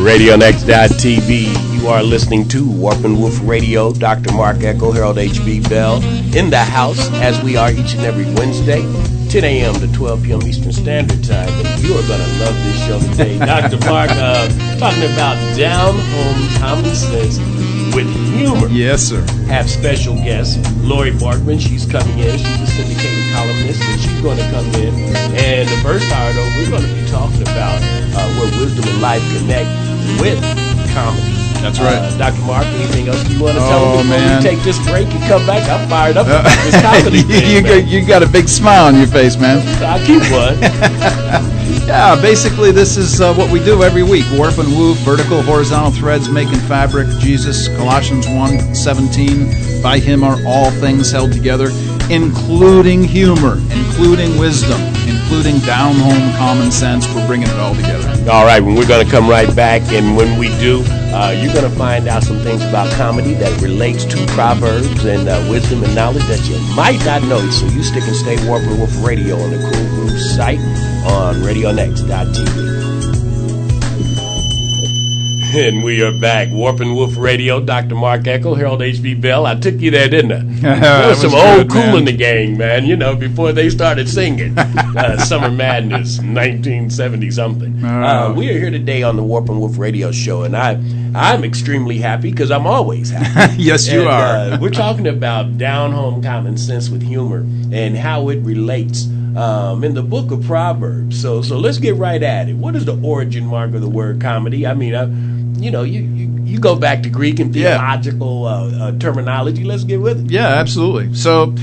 RadioNext.tv. You are listening to Warp and Woof Radio. Dr. Mark Eckel, Harold H.B. Bell in the house, as we are each and every Wednesday, 10 a.m. to 12 p.m. Eastern Standard Time. And you are going to love this show today. Dr. Mark, talking about down-home common sense with humor. Yes, sir. Have special guest, Lori Borgman. She's coming in. She's a syndicated columnist, and she's going to come in. And the first hour, though, we're going to be talking about where wisdom and life connect with comedy. That's right. Dr. Mark, anything else you want to tell me before we take this break and come back? I'm fired up about this comedy thing, you got a big smile on your face, man. I'll keep one. Yeah, basically this is what we do every week. Warp and Woof, vertical, horizontal threads, making fabric. Jesus, Colossians 1:17. By him are all things held together, including humor, including wisdom, including down-home common sense. We're bringing it all together. All right, well, we're going to come right back, and when we do, you're going to find out some things about comedy that relates to proverbs and wisdom and knowledge that you might not know. So you stick and stay Warp and Woof Radio on the Cool Groove site on RadioNext.tv. And we are back. Warp and Woof Radio, Dr. Mark Eckel, Harold H.B. Bell. I took you there, didn't I? There was some old cool man in the gang, man, you know, before they started singing. Summer Madness, 1970-something. We are here today on the Warp and Woof Radio show, and I'm extremely happy because I'm always happy. Yes, you are. We're talking about down-home common sense with humor and how it relates in the book of Proverbs. So let's get right at it. What is the origin mark of the word comedy? I mean, you go back to Greek and theological terminology. Let's get with it. Yeah, absolutely. So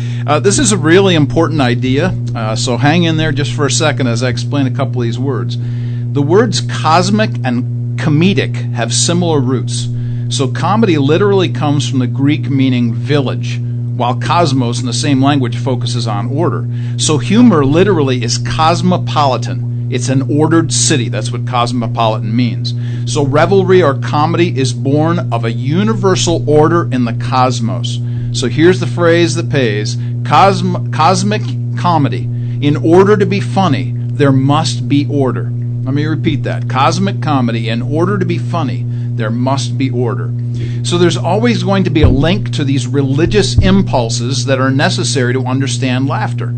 this is a really important idea. So hang in there just for a second as I explain a couple of these words. The words cosmic and comedic have similar roots. So comedy literally comes from the Greek meaning village, while cosmos in the same language focuses on order. So humor literally is cosmopolitan. It's an ordered city. That's what cosmopolitan means. So revelry or comedy is born of a universal order in the cosmos. So here's the phrase that pays. Cosmic comedy. In order to be funny, there must be order. Let me repeat that. Cosmic comedy. In order to be funny, there must be order. So there's always going to be a link to these religious impulses that are necessary to understand laughter.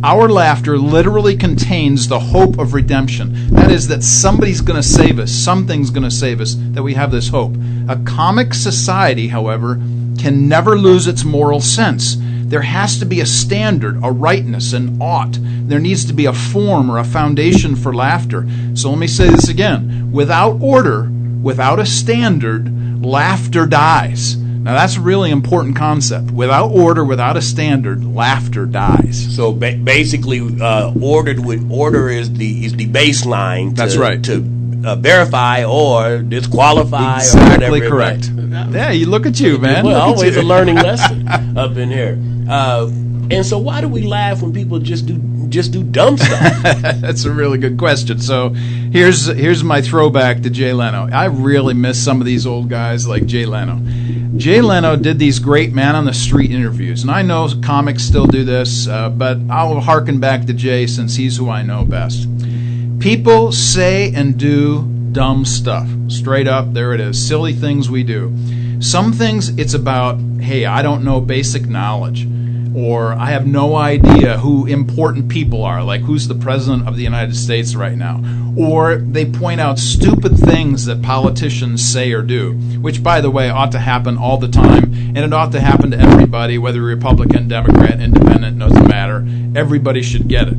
Our laughter literally contains the hope of redemption. That is, that somebody's going to save us, something's going to save us, that we have this hope. A comic society, however, can never lose its moral sense. There has to be a standard, a rightness, an ought. There needs to be a form or a foundation for laughter. So let me say this again. Without order, without a standard, laughter dies. Now that's a really important concept. Without order, without a standard, laughter dies. So basically, order is the baseline. That's right. To verify or disqualify. Exactly or correct. Yeah, you look at you, man. Well, always a learning lesson up in here. And so, why do we laugh when people just do dumb stuff? That's a really good question. So here's my throwback to Jay Leno. I really miss some of these old guys like Jay Leno. Jay Leno did these great man-on-the-street interviews, and I know comics still do this, but I'll hearken back to Jay since he's who I know best. People say and do dumb stuff. Straight up, there it is. Silly things we do. Some things it's about, hey, I don't know basic knowledge, or I have no idea who important people are, like who's the president of the United States right now. Or they point out stupid things that politicians say or do, which, by the way, ought to happen all the time, and it ought to happen to everybody, whether Republican, Democrat, Independent, doesn't matter. Everybody should get it.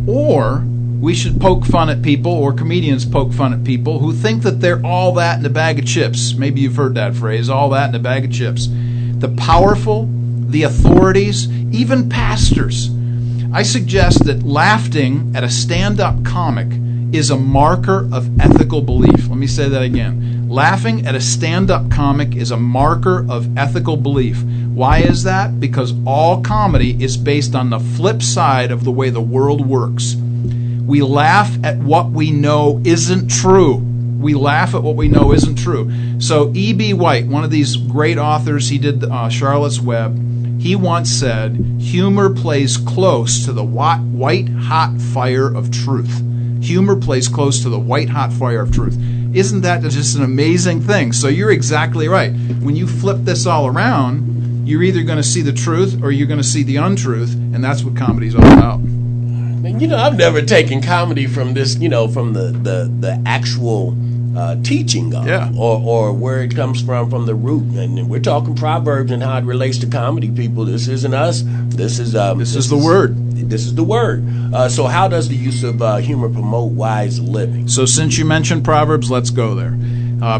Or we should poke fun at people, or comedians poke fun at people who think that they're all that in a bag of chips. Maybe you've heard that phrase, all that in a bag of chips. The powerful, the authorities, even pastors. I suggest that laughing at a stand-up comic is a marker of ethical belief. Let me say that again. Laughing at a stand-up comic is a marker of ethical belief. Why is that? Because all comedy is based on the flip side of the way the world works. We laugh at what we know isn't true. We laugh at what we know isn't true. So E.B. White, one of these great authors, he did Charlotte's Web, he once said, humor plays close to the white-hot fire of truth. Humor plays close to the white-hot fire of truth. Isn't that just an amazing thing? So you're exactly right. When you flip this all around, you're either going to see the truth or you're going to see the untruth, and that's what comedy's all about. And, I've never taken comedy from this, from the actual teaching of it, or where it comes from the root. And we're talking Proverbs and how it relates to comedy, people. This isn't us. This is the word. This is the word. So how does the use of humor promote wise living? So since you mentioned Proverbs, let's go there.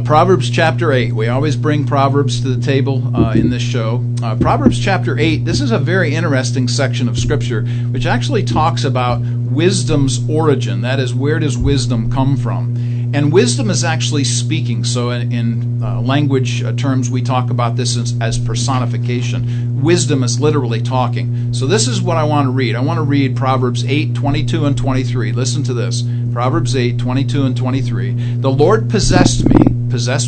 Proverbs chapter 8. We always bring Proverbs to the table in this show. Proverbs chapter 8, this is a very interesting section of Scripture which actually talks about wisdom's origin. That is, where does wisdom come from? And wisdom is actually speaking. So in language terms, we talk about this as personification. Wisdom is literally talking. So this is what I want to read. I want to read Proverbs 8, 22 and 23. Listen to this. Proverbs 8, 22 and 23. The Lord possessed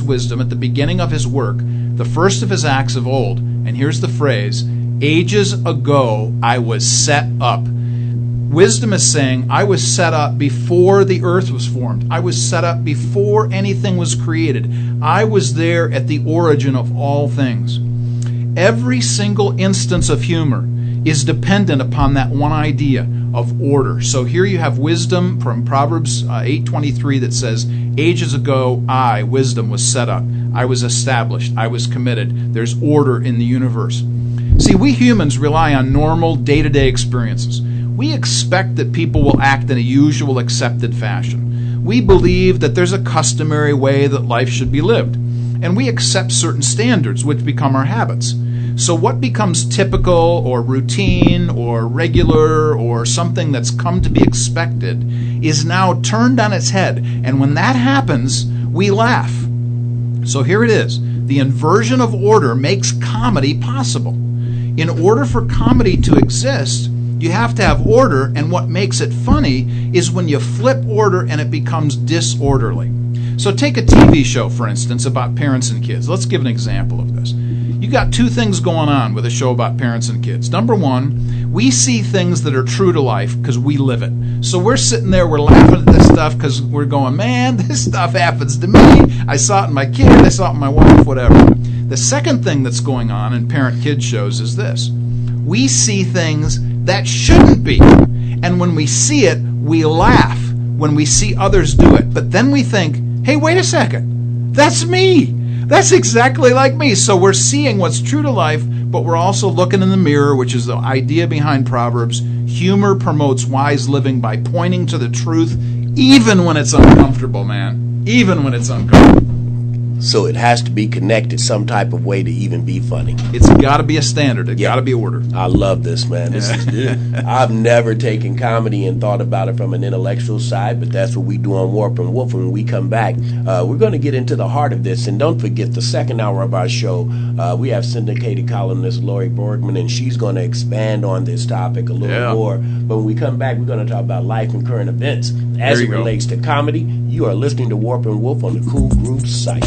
wisdom at the beginning of his work, the first of his acts of old. And here's the phrase, ages ago I was set up. Wisdom is saying, I was set up before the earth was formed. I was set up before anything was created. I was there at the origin of all things. Every single instance of humor is dependent upon that one idea of order. So here you have wisdom from Proverbs 8:23 that says, ages ago I, wisdom, was set up. I was established. I was committed. There's order in the universe. See, we humans rely on normal day-to-day experiences. We expect that people will act in a usual accepted fashion. We believe that there's a customary way that life should be lived. And we accept certain standards which become our habits. So what becomes typical or routine or regular or something that's come to be expected is now turned on its head. And when that happens, we laugh. So here it is. The inversion of order makes comedy possible. In order for comedy to exist, you have to have order, and what makes it funny is when you flip order and it becomes disorderly. So take a TV show, for instance, about parents and kids. Let's give an example of this. You got two things going on with a show about parents and kids. Number one, we see things that are true to life because we live it. So we're sitting there, we're laughing at this stuff because we're going, man, this stuff happens to me. I saw it in my kid, I saw it in my wife, whatever. The second thing that's going on in parent-kid shows is this. We see things that shouldn't be. And when we see it, we laugh when we see others do it. But then we think, hey, wait a second. That's me. That's exactly like me. So we're seeing what's true to life, but we're also looking in the mirror, which is the idea behind Proverbs. Humor promotes wise living by pointing to the truth, even when it's uncomfortable, man. Even when it's uncomfortable. So it has to be connected some type of way to even be funny. It's got to be a standard. It's got to be order. I love this, man. This is I've never taken comedy and thought about it from an intellectual side, but that's what we do on Warp and Woof. When we come back, we're going to get into the heart of this. And don't forget, the second hour of our show, we have syndicated columnist Lori Borgman, and she's going to expand on this topic a little more. But when we come back, we're going to talk about life and current events as it relates to comedy. You are listening to Warp and Woof on the Cool Groove site.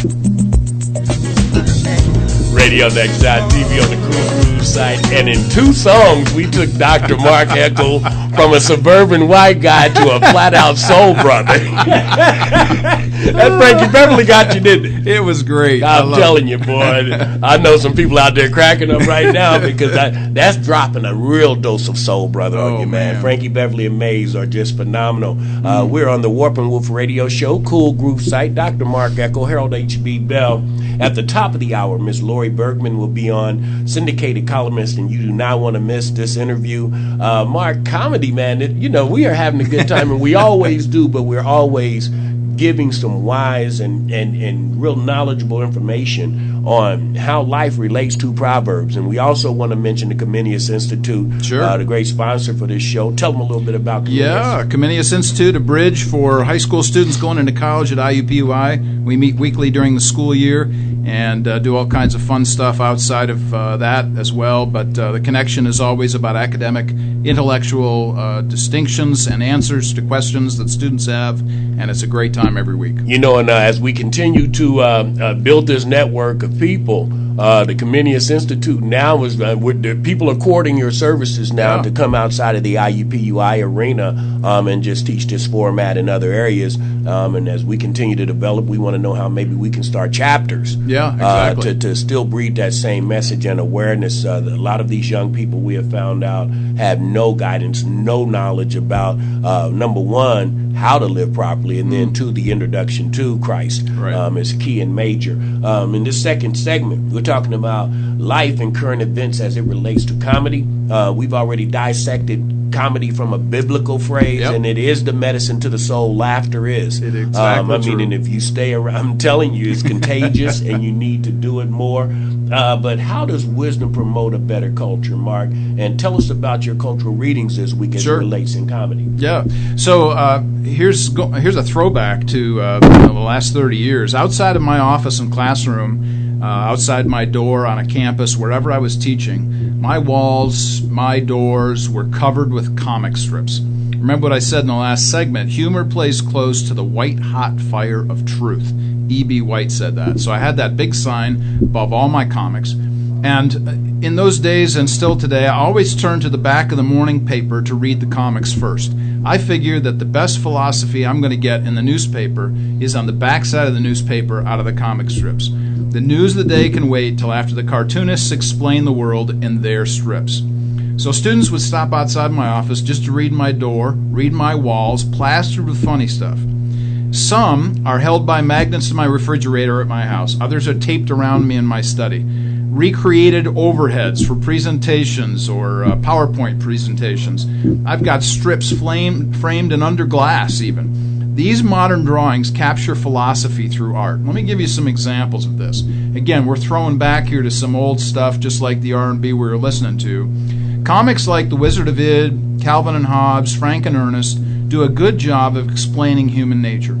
RadioNext.tv on the Cool Groove site. And in two songs, we took Dr. Mark Eckel from a suburban white guy to a flat-out soul brother. That Frankie Beverly got you, didn't it? It was great. I'm telling you, boy. I know some people out there cracking up right now because that's dropping a real dose of soul brother on you, man. Frankie Beverly and Maze are just phenomenal. We're on the Warp and Woof Radio Show, Cool Groove site. Dr. Mark Eckel, Harold H.B. Bell. At the top of the hour, Miss Lori Borgman will be on, syndicated columnist, and you do not want to miss this interview. Mark, comedy, man, we are having a good time, and we always do, but we're always giving some wise and real knowledgeable information on how life relates to Proverbs. And we also want to mention the Comenius Institute, the great sponsor for this show. Tell them a little bit about Comenius. Yeah, Comenius Institute, a bridge for high school students going into college at IUPUI. We meet weekly during the school year and do all kinds of fun stuff outside of that as well. But the connection is always about academic, intellectual distinctions and answers to questions that students have, and it's a great time every week. And as we continue to build this network of people The Comenius Institute now is people are courting your services now to come outside of the IUPUI arena and just teach this format in other areas. And as we continue to develop, we want to know how maybe we can start chapters. Yeah, exactly. To still breed that same message and awareness. A lot of these young people we have found out have no guidance, no knowledge about, number one, how to live properly, and then two, the introduction to Christ is key and major. In this second segment, we're talking about life and current events as it relates to comedy. We've already dissected comedy from a biblical phrase, and it is the medicine to the soul. Laughter is. It exactly and if you stay around, I'm telling you, it's contagious, and you need to do it more. But how does wisdom promote a better culture, Mark? And tell us about your cultural readings this week as it relates in comedy. Yeah. So here's a throwback to the last 30 years. Outside of my office and classroom, outside my door on a campus, wherever I was teaching, my walls, my doors were covered with comic strips. Remember what I said in the last segment, humor plays close to the white-hot fire of truth. E.B. White said that. So I had that big sign above all my comics. And in those days and still today, I always turn to the back of the morning paper to read the comics first. I figure that the best philosophy I'm going to get in the newspaper is on the back side of the newspaper out of the comic strips. The news of the day can wait till after the cartoonists explain the world in their strips. So students would stop outside my office just to read my door, read my walls, plastered with funny stuff. Some are held by magnets in my refrigerator at my house. Others are taped around me in my study. Recreated overheads for presentations or PowerPoint presentations. I've got strips framed and under glass even. These modern drawings capture philosophy through art. Let me give you some examples of this. Again, we're throwing back here to some old stuff just like the R&B we were listening to. Comics like The Wizard of Id, Calvin and Hobbes, Frank and Ernest do a good job of explaining human nature.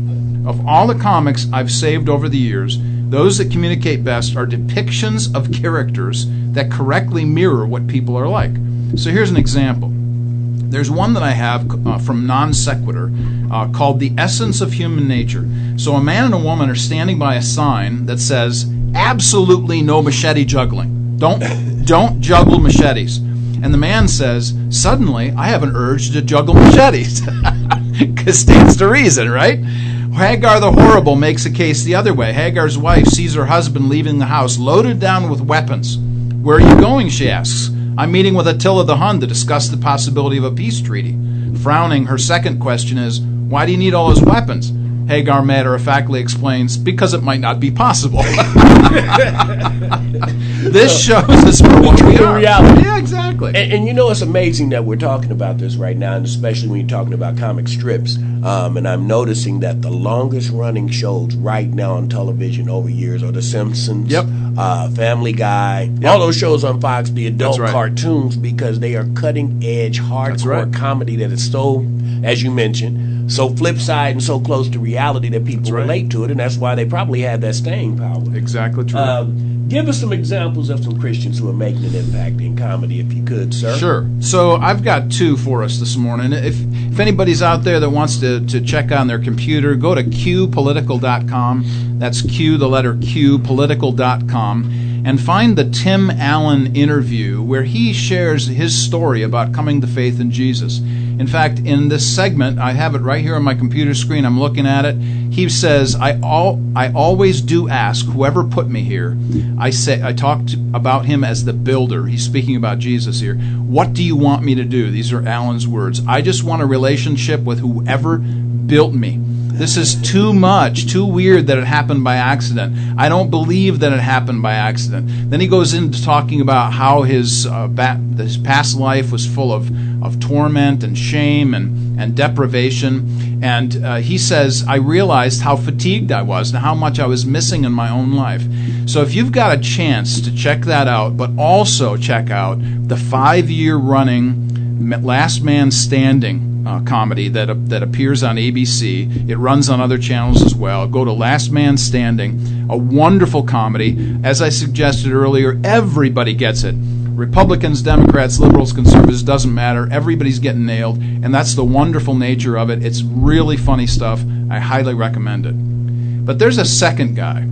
Of all the comics I've saved over the years, those that communicate best are depictions of characters that correctly mirror what people are like. So here's an example. There's one that I have from Non Sequitur called The Essence of Human Nature. So a man and a woman are standing by a sign that says, absolutely no machete juggling. Don't juggle machetes. And the man says, suddenly I have an urge to juggle machetes. Because stands to reason, right? Hagar the Horrible makes a case the other way. Hagar's wife sees her husband leaving the house loaded down with weapons. Where are you going, she asks. I'm meeting with Attila the Hun to discuss the possibility of a peace treaty. Frowning, her second question is, why do you need all those weapons? Hagar matter-of-factly explains, because it might not be possible. This shows us for what we are. Reality. Yeah, exactly. And you know, it's amazing that we're talking about this right now, and especially when you're talking about comic strips. And I'm noticing that the longest-running shows right now on television over years are The Simpsons, Family Guy, all those shows on Fox, the adult cartoons, because they are cutting-edge, hardcore comedy that is so, as you mentioned, so flip side and so close to reality that people relate to it, and that's why they probably have that staying power. Exactly true. Give us some examples of some Christians who are making an impact in comedy, if you could, sir. Sure. So I've got two for us this morning. If anybody's out there that wants to check on their computer, go to qpolitical.com. That's Q, the letter Q, political.com. And find the Tim Allen interview where he shares his story about coming to faith in Jesus. In fact, in this segment, I have it right here on my computer screen. I'm looking at it. He says, I always do ask whoever put me here. I talked about him as the builder. He's speaking about Jesus here. What do you want me to do? These are Allen's words. I just want a relationship with whoever built me. This is too much, too weird that it happened by accident. I don't believe that it happened by accident. Then he goes into talking about how his past life was full of torment and shame and deprivation. And he says, I realized how fatigued I was and how much I was missing in my own life. So if you've got a chance to check that out, but also check out the 5-year running Last Man Standing comedy that appears on ABC. It runs on other channels as well. Go to Last Man Standing, a wonderful comedy. As I suggested earlier, everybody gets it. Republicans, Democrats, liberals, conservatives, doesn't matter. Everybody's getting nailed, and that's the wonderful nature of it. It's really funny stuff. I highly recommend it. But there's a second guy.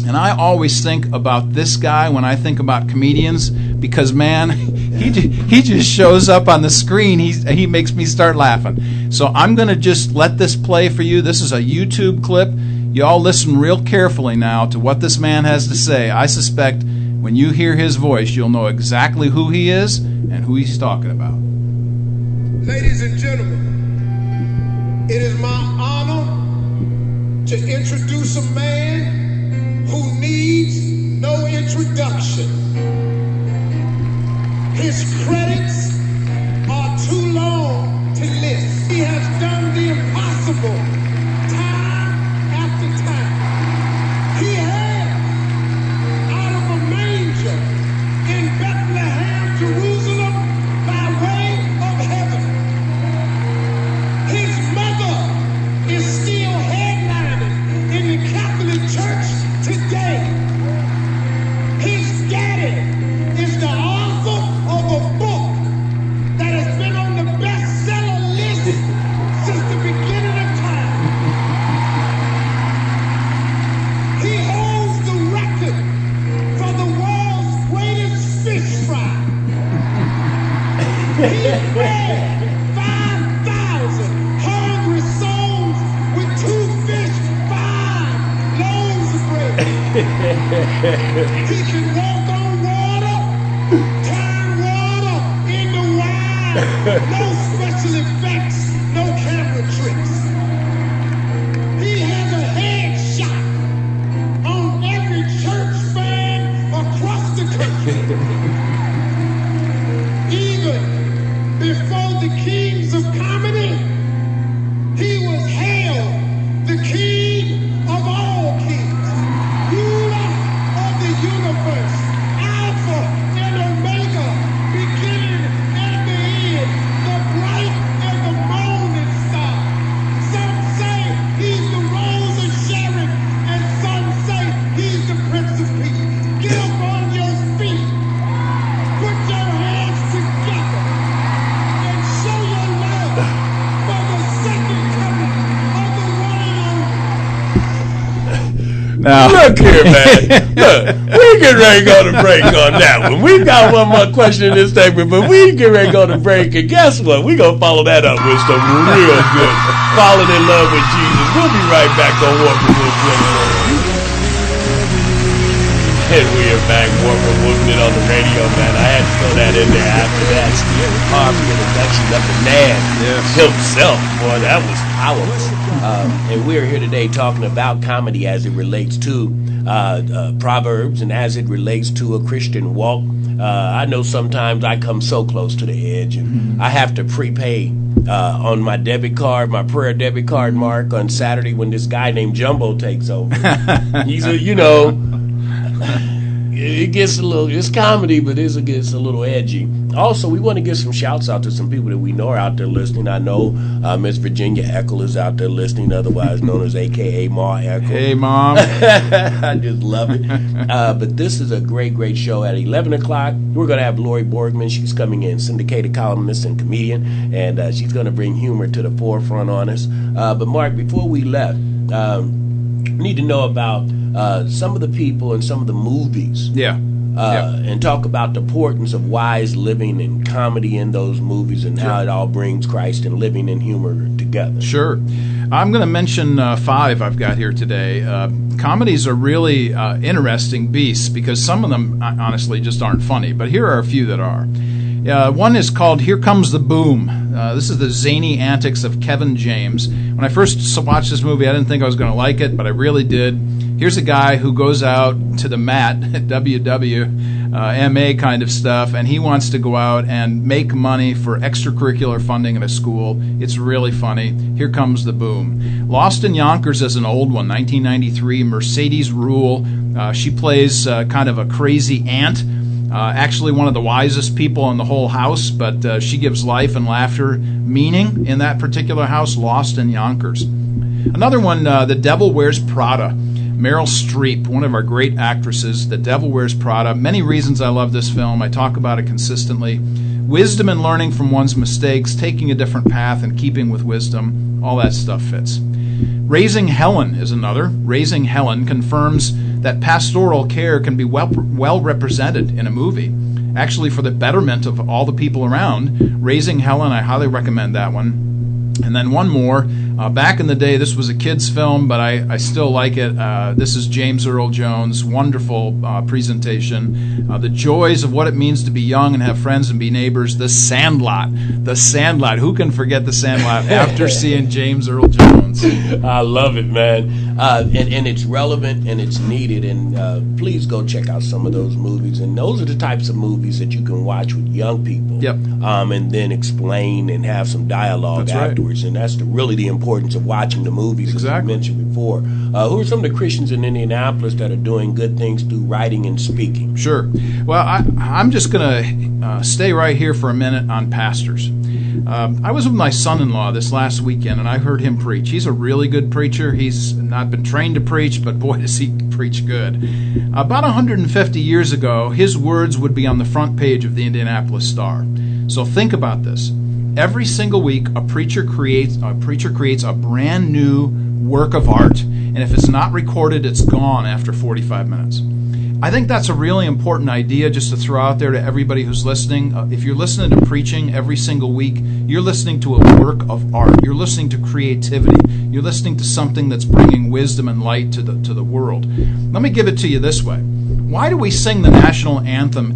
And I always think about this guy when I think about comedians, because, man, he just shows up on the screen. He makes me start laughing. So I'm going to just let this play for you. This is a YouTube clip. You all listen real carefully now to what this man has to say. I suspect when you hear his voice, you'll know exactly who he is and who he's talking about. Ladies and gentlemen, it is my honor to introduce a man who needs no introduction. His credits are too long to list. He has done the impossible time after time. He has, out of a manger in Bethlehem, Jerusalem, by way of heaven. His mother is still headlining in the Catholic Church today. His daddy is the author of a book that has been on the bestseller list since the beginning of time. He holds the record for the world's greatest fish fry. He fed 5,000 hungry souls with 2 fish, 5 loaves of bread. He can walk on water, turn water into wine. No special effects, no camera tricks. He has a headshot on every church fan across the country. Even before the kings of comedy, he was hailed the king of all kings, ruler of the universe, Alpha and Omega, beginning and the end, the bright and the morning star. Some say he's the Rose of Sharon, and some say he's the Prince of Peace. Get up on your feet, put your hands together, and show your love for the second coming of the one and only. Now, Look here, man. Look, we get ready to go to break on that one. We've got one more question in this segment, but we get ready to go to break, and guess what? We're going to follow that up with some real good Falling in Love with Jesus. We'll be right back on Warp and Woof Radio. And we are back, Warp and Woofing it on the radio, man. I had to throw that in there after that. Steve Harvey introduction of the man himself. Boy, that was powerful. And we're here today talking about comedy as it relates to Proverbs and as it relates to a Christian walk. I know sometimes I come so close to the edge, and I have to prepay on my debit card, my prayer debit card, Mark, on Saturday when this guy named Jumbo takes over. He's a, it gets a little, it's comedy, but it gets a little edgy. Also, we want to give some shouts out to some people that we know are out there listening. I know Miss Virginia Eckel is out there listening, otherwise known as AKA Ma Eckel. Hey, Mom. I just love it. But this is a great, great show. At 11 o'clock, we're going to have Lori Borgman. She's coming in, syndicated columnist and comedian, and she's going to bring humor to the forefront on us. But, Mark, before we left, we need to know about some of the people and some of the movies. And talk about the importance of wise living and comedy in those movies and how it all brings Christ and living and humor together. Sure. I'm going to mention 5 I've got here today. Comedies are really interesting beasts because some of them, honestly, just aren't funny. But here are a few that are. One is called Here Comes the Boom. This is the zany antics of Kevin James. When I first watched this movie, I didn't think I was going to like it, but I really did. Here's a guy who goes out to the mat, WWMA kind of stuff, and he wants to go out and make money for extracurricular funding at a school. It's really funny. Here comes the boom. Lost in Yonkers is an old one, 1993. Mercedes Rule. She plays kind of a crazy aunt. Actually one of the wisest people in the whole house, but she gives life and laughter meaning in that particular house, Lost in Yonkers. Another one, The Devil Wears Prada. Meryl Streep, one of our great actresses, The Devil Wears Prada. Many reasons I love this film. I talk about it consistently. Wisdom and learning from one's mistakes, taking a different path and keeping with wisdom, all that stuff fits. Raising Helen is another. Raising Helen confirms that pastoral care can be well represented in a movie. Actually, for the betterment of all the people around. Raising Helen, I highly recommend that one. And then one more. Back in the day, this was a kid's film, but I still like it. This is James Earl Jones' wonderful presentation. The joys of what it means to be young and have friends and be neighbors. The Sandlot. The Sandlot. Who can forget The Sandlot after seeing James Earl Jones? I love it, man. And it's relevant and it's needed. And please go check out some of those movies. And those are the types of movies that you can watch with young people. Yep. And then explain and have some dialogue afterwards. Right. And that's really the importance of watching the movies, as you mentioned before. Who are some of the Christians in Indianapolis that are doing good things through writing and speaking? Sure. Well, I'm just going to stay right here for a minute on pastors. I was with my son-in-law this last weekend, and I heard him preach. He's a really good preacher. He's not been trained to preach, but boy, does he preach good. About 150 years ago, his words would be on the front page of the Indianapolis Star. So think about this. Every single week, a preacher creates a brand new work of art, and if it's not recorded, it's gone after 45 minutes. I think that's a really important idea just to throw out there to everybody who's listening. If you're listening to preaching every single week, you're listening to a work of art. You're listening to creativity. You're listening to something that's bringing wisdom and light to the world. Let me give it to you this way. Why do we sing the national anthem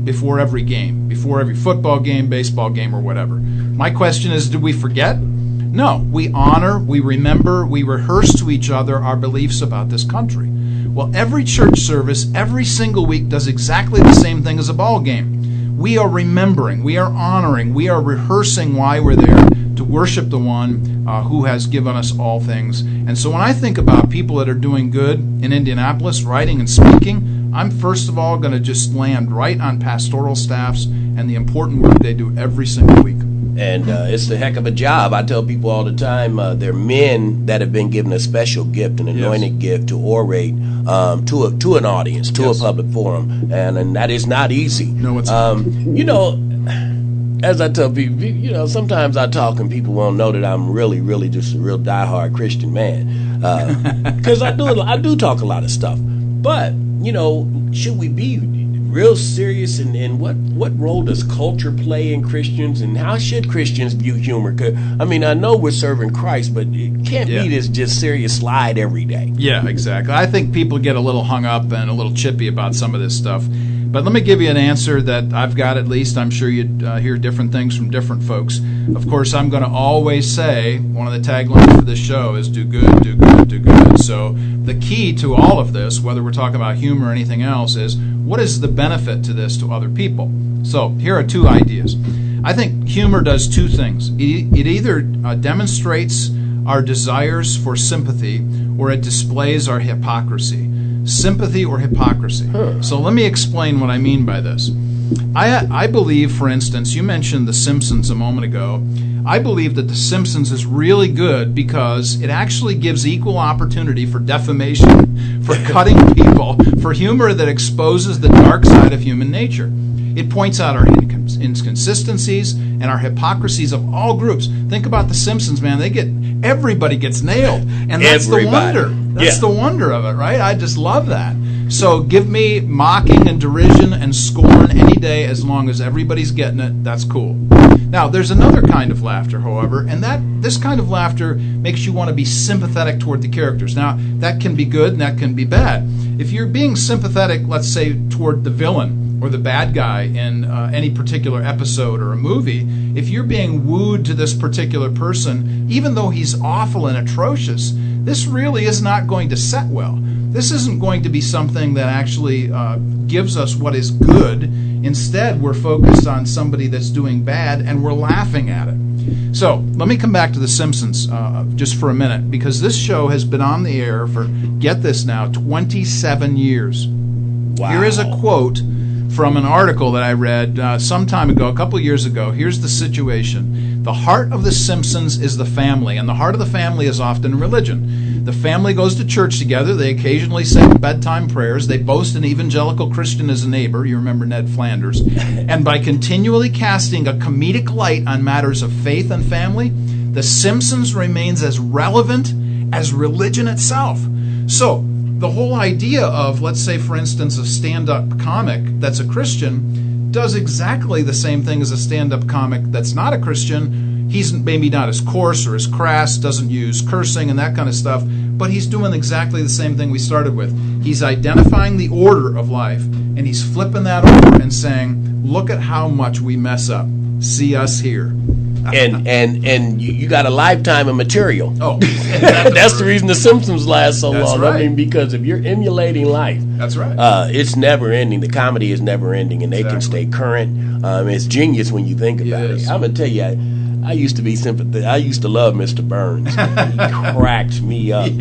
before every game, before every football game, baseball game, or whatever? My question is, did we forget? No, we honor, we remember, we rehearse to each other our beliefs about this country. Well, every church service, every single week does exactly the same thing as a ball game. We are remembering, we are honoring, we are rehearsing why we're there to worship the one who has given us all things. And so when I think about people that are doing good in Indianapolis, writing and speaking, I'm first of all going to just land right on pastoral staffs and the important work they do every single week. And it's a heck of a job. I tell people all the time, they're men that have been given a special gift, an anointed gift to orate to an audience, to a public forum. And that is not easy. No, it's not. As I tell people, sometimes I talk and people won't know that I'm really, really just a real diehard Christian man. Because I do talk a lot of stuff. But, should we be real serious in what role does culture play in Christians, and how should Christians view humor? 'Cause, I know we're serving Christ, but it can't be this just serious slide every day. Yeah, exactly. I think people get a little hung up and a little chippy about some of this stuff. But let me give you an answer that I've got at least. I'm sure you'd hear different things from different folks. Of course, I'm going to always say, one of the taglines for this show is do good, do good, do good. So the key to all of this, whether we're talking about humor or anything else, is what is the benefit to this to other people? So here are two ideas. I think humor does two things. It either demonstrates our desires for sympathy, or it displays our hypocrisy. Sympathy or hypocrisy. So let me explain what I mean by this. I believe, for instance, you mentioned The Simpsons a moment ago. I believe that The Simpsons is really good because it actually gives equal opportunity for defamation, for cutting people, for humor that exposes the dark side of human nature. It points out our inconsistencies and our hypocrisies of all groups. Think about The Simpsons, man. Everybody gets nailed. And that's the wonder. That's the wonder of it, right? I just love that. So give me mocking and derision and scorn any day as long as everybody's getting it. That's cool. Now, there's another kind of laughter, however, and this kind of laughter makes you want to be sympathetic toward the characters. Now, that can be good and that can be bad. If you're being sympathetic, let's say, toward the villain or the bad guy in any particular episode or a movie, if you're being wooed to this particular person, even though he's awful and atrocious, this really is not going to set well. This isn't going to be something that actually gives us what is good. Instead, we're focused on somebody that's doing bad, and we're laughing at it. So let me come back to The Simpsons just for a minute, because this show has been on the air for, get this now, 27 years. Wow. Here is a quote from an article that I read some time ago, a couple years ago. Here's the situation. The heart of The Simpsons is the family, and the heart of the family is often religion. The family goes to church together. They occasionally say bedtime prayers. They boast an evangelical Christian as a neighbor. You remember Ned Flanders. And by continually casting a comedic light on matters of faith and family, The Simpsons remains as relevant as religion itself. So the whole idea of, let's say, for instance, a stand-up comic that's a Christian does exactly the same thing as a stand-up comic that's not a Christian. He's maybe not as coarse or as crass, doesn't use cursing and that kind of stuff, but he's doing exactly the same thing we started with. He's identifying the order of life, and he's flipping that over and saying, look at how much we mess up. See us here. And you got a lifetime of material. Oh, that's the reason The Simpsons last so long. Right. I mean, because if you're emulating life, that's right. It's never ending. The comedy is never ending, and they can stay current. It's genius when you think about it. I'm gonna tell you, I used to be sympathetic. I used to love Mr. Burns. He cracked me up.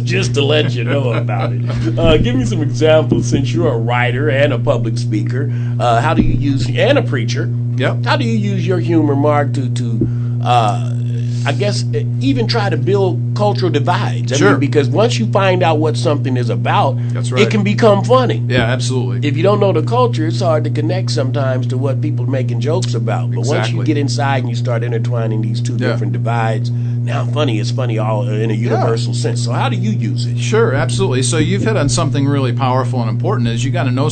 Just to let you know about it. Give me some examples, since you're a writer and a public speaker. How do you use, and a preacher? Yep. How do you use your humor, Mark, to I guess, even try to build cultural divides? I mean, because once you find out what something is about, that's right, it can become funny. Yeah, absolutely. If you don't know the culture, it's hard to connect sometimes to what people are making jokes about. But once you get inside and you start intertwining these two different divides, now funny is funny all in a universal sense. So how do you use it? Sure, absolutely. So you've hit on something really powerful and important. Is you got to know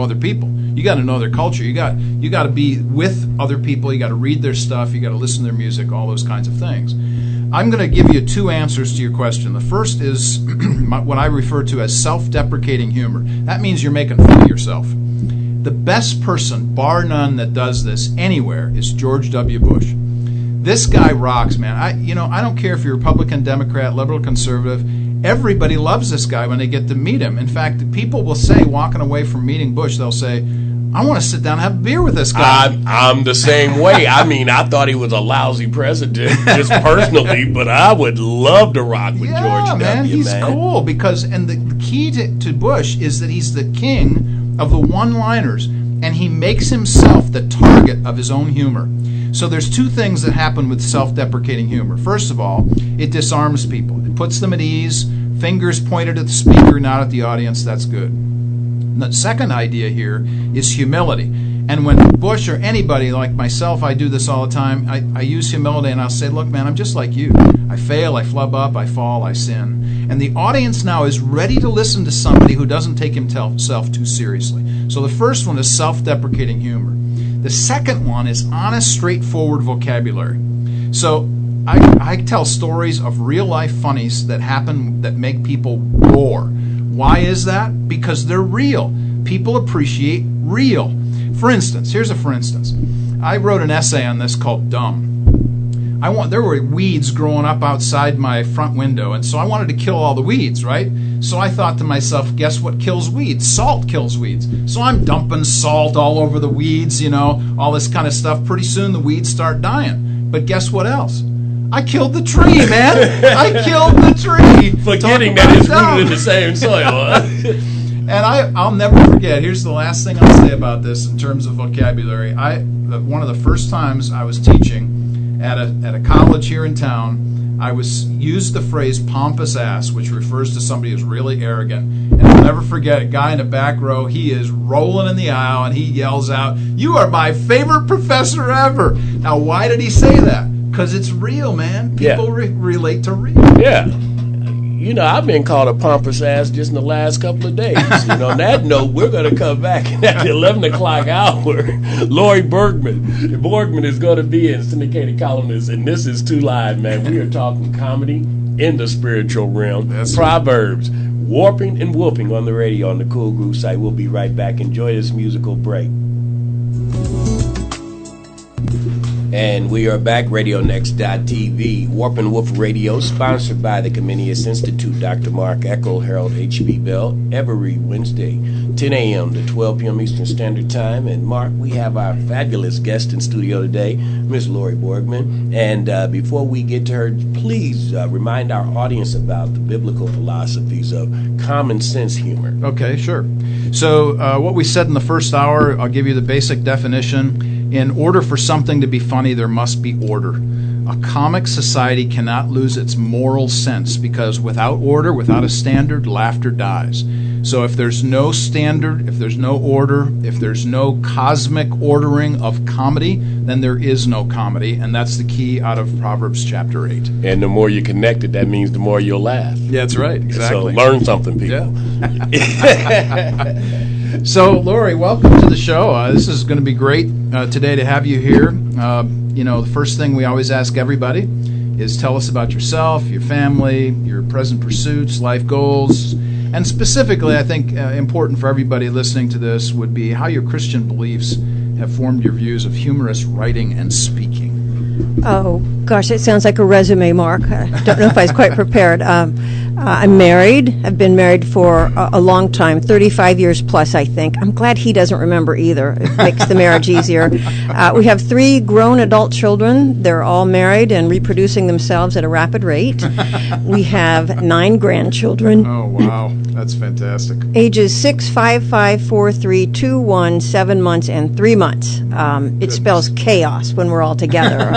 other people. You got to know their culture. You got to be with other people. You got to read their stuff. You got to listen to their music. All those kinds of things. I'm going to give you two answers to your question. The first is what I refer to as self-deprecating humor. That means you're making fun of yourself. The best person, bar none, that does this anywhere is George W. Bush. This guy rocks, man. I don't care if you're Republican, Democrat, liberal, conservative. Everybody loves this guy when they get to meet him. In fact, people will say, walking away from meeting Bush, they'll say, I want to sit down and have a beer with this guy. I'm the same way. I mean, I thought he was a lousy president, just personally, but I would love to rock with George W. Man, he's cool because, and the key to Bush is that he's the king of the one-liners, and he makes himself the target of his own humor. So there's two things that happen with self-deprecating humor. First of all, it disarms people. It puts them at ease, fingers pointed at the speaker, not at the audience. That's good. The second idea here is humility. And when Bush or anybody like myself, I do this all the time, I use humility and I'll say, look, man, I'm just like you. I fail, I flub up, I fall, I sin. And the audience now is ready to listen to somebody who doesn't take himself too seriously. So the first one is self-deprecating humor. The second one is honest, straightforward vocabulary. So I tell stories of real-life funnies that happen that make people roar. Why is that? Because they're real. People appreciate real. For instance, here's a for instance. I wrote an essay on this called Dumb. There were weeds growing up outside my front window, and so I wanted to kill all the weeds, right? So I thought to myself, guess what kills weeds? Salt kills weeds. So I'm dumping salt all over the weeds, all this kind of stuff. Pretty soon the weeds start dying. But guess what else? I killed the tree, man. I killed the tree. Forgetting that it's rooted in the same soil. Huh? And I'll never forget. Here's the last thing I'll say about this in terms of vocabulary. One of the first times I was teaching at a college here in town, I used the phrase pompous ass, which refers to somebody who's really arrogant. And I'll never forget a guy in the back row. He is rolling in the aisle and he yells out, "You are my favorite professor ever." Now, why did he say that? Because it's real, man. People relate to real. Yeah. I've been called a pompous ass just in the last couple of days. On that note, we're going to come back at the 11 o'clock hour. Lori Borgman is going to be in Syndicated Columnist, and this is Too Live, man. We are talking comedy in the spiritual realm. That's Proverbs, warping and woofing on the radio on the Cool Groove site. We'll be right back. Enjoy this musical break. And we are back, RadioNext.tv, Warp and Woof Radio, sponsored by the Comenius Institute, Dr. Mark Eckel, Harold H.B. Bell, every Wednesday, 10 a.m. to 12 p.m. Eastern Standard Time. And Mark, we have our fabulous guest in studio today, Miss Lori Borgman. And before we get to her, please remind our audience about the biblical philosophies of common sense humor. Okay, sure. So what we said in the first hour, I'll give you the basic definition. In order for something to be funny, there must be order. A comic society cannot lose its moral sense because without order, without a standard, laughter dies. So if there's no standard, if there's no order, if there's no cosmic ordering of comedy, then there is no comedy, and that's the key out of Proverbs chapter 8. And the more you're connected, that means the more you'll laugh. Yeah, that's right. Exactly. So learn something, people. Yeah. So, Lori, welcome to the show. This is going to be great today to have you here. The first thing we always ask everybody is tell us about yourself, your family, your present pursuits, life goals, and specifically, I think important for everybody listening to this would be how your Christian beliefs have formed your views of humorous writing and speaking. Oh, gosh, it sounds like a resume, Mark. I don't know if I was quite prepared. I'm married. I've been married for a long time, 35 years plus, I think. I'm glad he doesn't remember either. It makes the marriage easier. We have 3 grown adult children. They're all married and reproducing themselves at a rapid rate. We have 9 grandchildren. Oh, wow. That's fantastic. Ages 6, 5, 5, 4, 3, 2, 1, 7 months, and 3 months. It spells chaos when we're all together.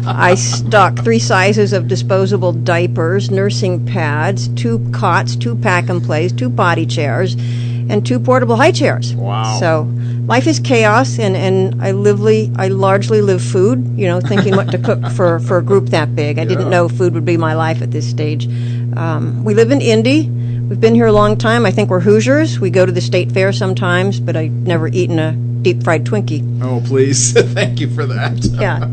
I stock 3 sizes of disposable diapers, nursing pads, 2 cots, 2 pack-and-plays, 2 potty chairs, and 2 portable high chairs. Wow. So life is chaos, and I largely live food, thinking what to cook for a group that big. I didn't know food would be my life at this stage. We live in Indy. We've been here a long time. I think we're Hoosiers. We go to the state fair sometimes, but I've never eaten a deep-fried Twinkie. Oh, please. Thank you for that. Yeah.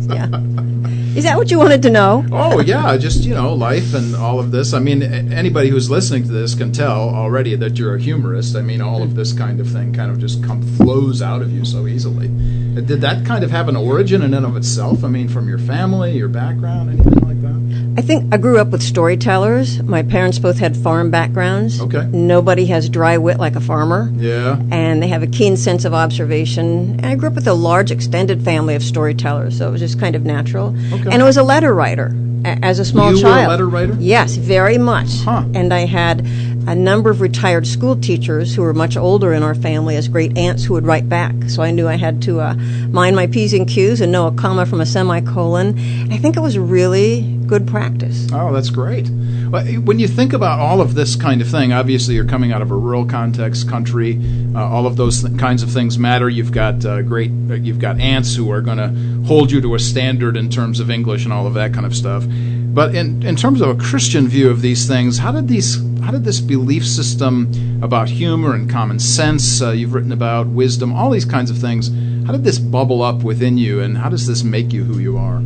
Is that what you wanted to know? Oh, yeah, just, life and all of this. I mean, anybody who's listening to this can tell already that you're a humorist. I mean, all of this kind of thing kind of just flows out of you so easily. Did that kind of have an origin in and of itself? I mean, from your family, your background, anything like that? I think I grew up with storytellers. My parents both had farm backgrounds. Okay. Nobody has dry wit like a farmer. Yeah. And they have a keen sense of observation. And I grew up with a large extended family of storytellers, so it was just kind of natural. Okay. And I was a letter writer as a small child. You were a letter writer? Yes, very much. Huh. And I had a number of retired school teachers who were much older in our family as great aunts who would write back. So I knew I had to mind my P's and Q's and know a comma from a semicolon. And I think it was really good practice. Oh, that's great. When you think about all of this kind of thing, obviously you're coming out of a rural context, country. All of those kinds of things matter. You've got you've got aunts who are going to hold you to a standard in terms of English and all of that kind of stuff. But in terms of a Christian view of these things, how did this belief system about humor and common sense, you've written about wisdom, all these kinds of things, how did this bubble up within you, and how does this make you who you are?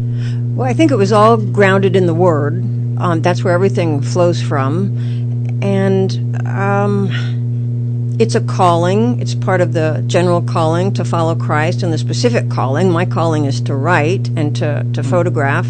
Well, I think it was all grounded in the Word. That's where everything flows from. And it's a calling. It's part of the general calling to follow Christ, and the specific calling. My calling is to write and to photograph.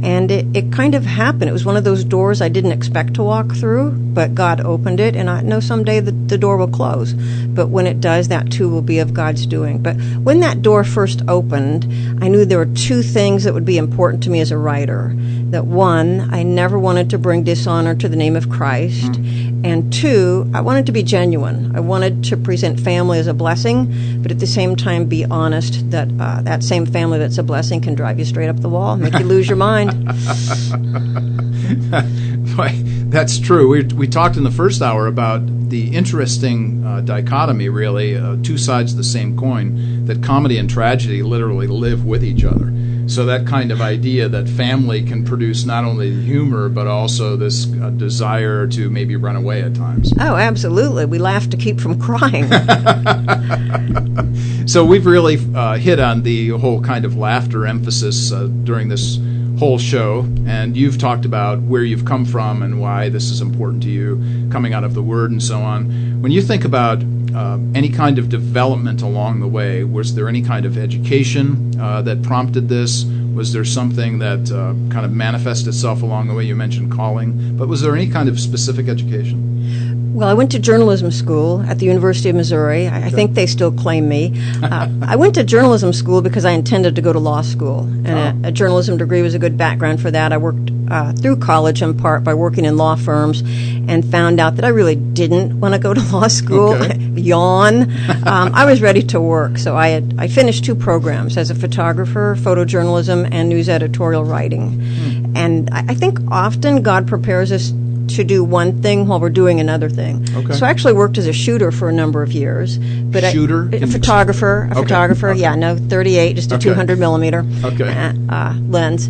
And it kind of happened. It was one of those doors I didn't expect to walk through, but God opened it, and I know someday the door will close. But when it does, that too will be of God's doing. But when that door first opened, I knew there were 2 things that would be important to me as a writer. That 1, I never wanted to bring dishonor to the name of Christ. And 2, I wanted to be genuine. I wanted to present family as a blessing, but at the same time be honest that that same family that's a blessing can drive you straight up the wall, make you lose your mind. That's true. We talked in the first hour about the interesting dichotomy, really, 2 sides of the same coin, that comedy and tragedy literally live with each other. So that kind of idea that family can produce not only humor, but also this desire to maybe run away at times. Oh, absolutely. We laugh to keep from crying. So we've really hit on the whole kind of laughter emphasis during this whole show, and you've talked about where you've come from and why this is important to you, coming out of the Word and so on. When you think about any kind of development along the way, was there any kind of education that prompted this? Was there something that kind of manifested itself along the way? You mentioned calling, but was there any kind of specific education? Well, I went to journalism school at the University of Missouri. I think they still claim me. I went to journalism school because I intended to go to law school, and a journalism degree was a good background for that. I worked through college in part by working in law firms, and found out that I really didn't want to go to law school. Okay. Yawn. I was ready to work, so I finished 2 programs as a photographer, photojournalism, and news editorial writing. And I think often God prepares us to do one thing while we're doing another thing. Okay. So I actually worked as a shooter for a number of years. But Shooter? A photographer. Okay. Yeah, no, 38, just a 200 millimeter lens.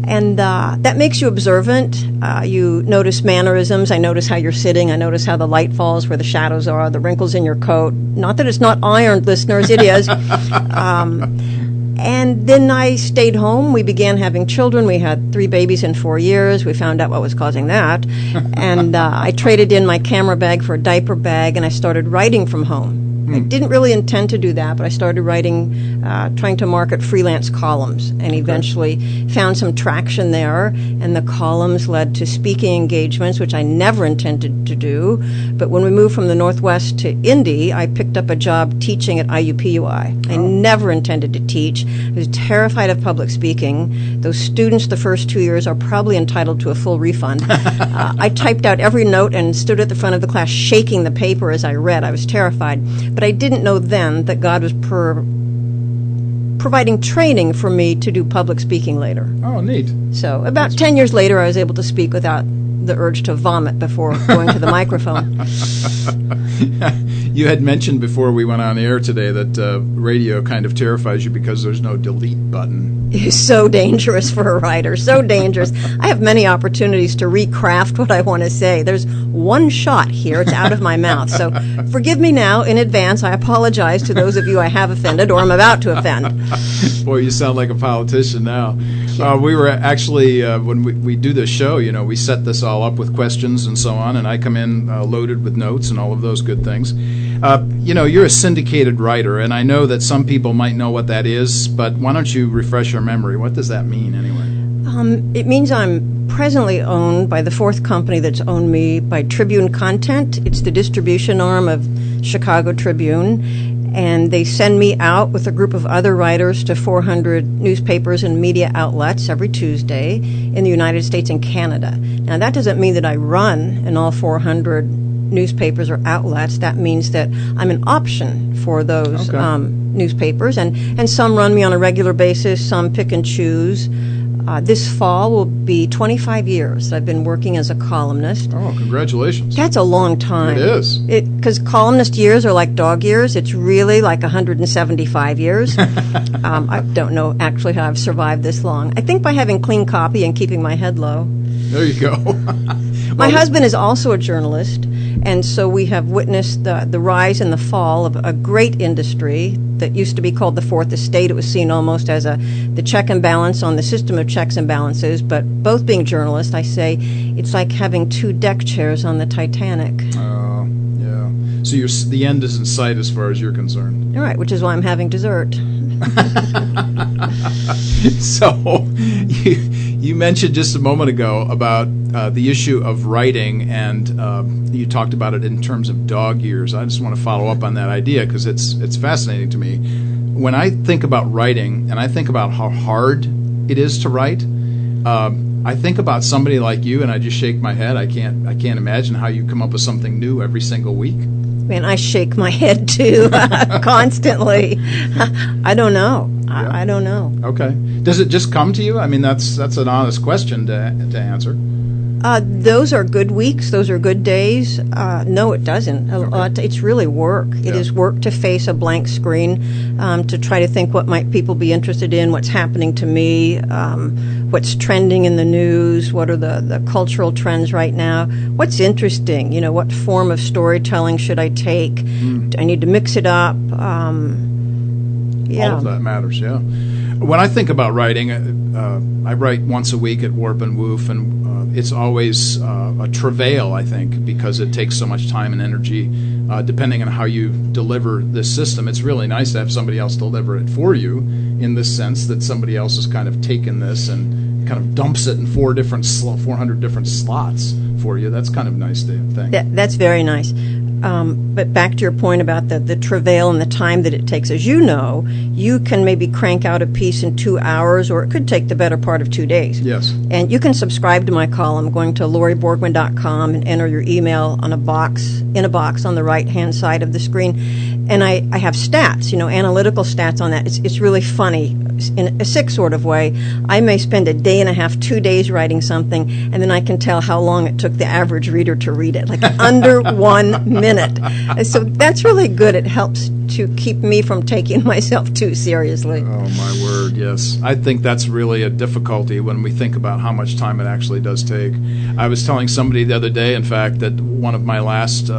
And that makes you observant. You notice mannerisms. I notice how you're sitting. I notice how the light falls, where the shadows are, the wrinkles in your coat. Not that it's not ironed, listeners. It is. And then I stayed home. We began having children. We had 3 babies in 4 years. We found out what was causing that. And I traded in my camera bag for a diaper bag, and I started writing from home. I didn't really intend to do that, but I started writing, trying to market freelance columns, and eventually found some traction there. And the columns led to speaking engagements, which I never intended to do. But when we moved from the Northwest to Indy, I picked up a job teaching at IUPUI. I never intended to teach. I was terrified of public speaking. Those students the first 2 years are probably entitled to a full refund. I typed out every note and stood at the front of the class shaking the paper as I read. I was terrified. But I didn't know then that God was providing training for me to do public speaking later. Oh, neat. So about 10 years later, I was able to speak without the urge to vomit before going to the microphone. You had mentioned before we went on air today that radio kind of terrifies you because there's no delete button. It's so dangerous for a writer, so dangerous. I have many opportunities to recraft what I want to say. There's one shot here, it's out of my mouth. So forgive me now in advance. I apologize to those of you I have offended or I'm about to offend. Boy, you sound like a politician now. We were actually, when we do this show, we set this all up with questions and so on, and I come in loaded with notes and all of those good things. You're a syndicated writer, and I know that some people might know what that is, but why don't you refresh your memory? What does that mean anyway? It means I'm presently owned by the 4th company that's owned me by Tribune Content. It's the distribution arm of Chicago Tribune, and they send me out with a group of other writers to 400 newspapers and media outlets every Tuesday in the United States and Canada. Now, that doesn't mean that I run in all 400 newspapers or outlets. That means that I'm an option for those newspapers, and some run me on a regular basis, some pick and choose. This fall will be 25 years that I've been working as a columnist. Oh, congratulations. That's a long time. It is. Because columnist years are like dog years. It's really like 175 years. I don't know actually how I've survived this long. I think by having clean copy and keeping my head low. There you go. My husband is also a journalist, and so we have witnessed the rise and the fall of a great industry that used to be called the Fourth Estate. It was seen almost as the check and balance on the system of checks and balances. But both being journalists, I say it's like having 2 deck chairs on the Titanic. Oh, yeah. So the end is in sight as far as you're concerned. All right, which is why I'm having dessert. So you mentioned just a moment ago about the issue of writing, and you talked about it in terms of dog years. I just want to follow up on that idea because it's fascinating to me. When I think about writing and I think about how hard it is to write, I think about somebody like you and I just shake my head. I can't imagine how you come up with something new every single week. Man, I shake my head too constantly. I don't know. I don't know. Okay. Does it just come to you? I mean, that's an honest question to answer. Those are good weeks. Those are good days. No, it doesn't. It's really work. It is work to face a blank screen, to try to think what might people be interested in, what's happening to me, what's trending in the news, what are the cultural trends right now, what's interesting, what form of storytelling should I take? Do I need to mix it up? All of that matters, yeah. When I think about writing, I write once a week at Warp and Woof, and it's always a travail, I think, because it takes so much time and energy, depending on how you deliver this system. It's really nice to have somebody else deliver it for you, in this sense that somebody else has kind of taken this and kind of dumps it in 400 different slots for you. That's kind of nice to think. That's very nice. But back to your point about the travail and the time that it takes. As you know, you can maybe crank out a piece in 2 hours, or it could take the better part of 2 days. Yes. And you can subscribe to my column going to loriborgman.com and enter your email in a box on the right-hand side of the screen. And I have stats, analytical stats on that. It's really funny. In a sick sort of way, I may spend a day and a half, 2 days writing something, and then I can tell how long it took the average reader to read it, like under 1 minute. So that's really good. It helps to keep me from taking myself too seriously. Oh, my word, yes. I think that's really a difficulty when we think about how much time it actually does take. I was telling somebody the other day, in fact, that one of my last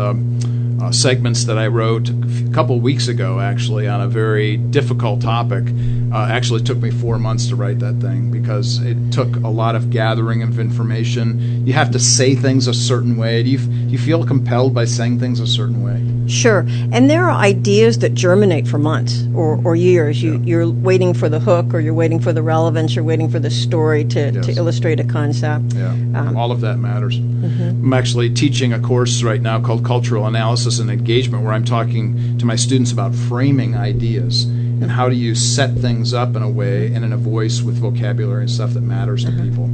segments that I wrote a couple weeks ago, actually, on a very difficult topic, actually took me 4 months to write that thing, because it took a lot of gathering of information. You have to say things a certain way. Do you feel compelled by saying things a certain way? Sure. And there are ideas that germinate for months or years. You're waiting for the hook, or you're waiting for the relevance, you're waiting for the story to illustrate a concept. Yeah, all of that matters. Mm-hmm. I'm actually teaching a course right now called Cultural Analysis and Engagement, where I'm talking to my students about framing ideas and how do you set things up in a way and in a voice with vocabulary and stuff that matters to people.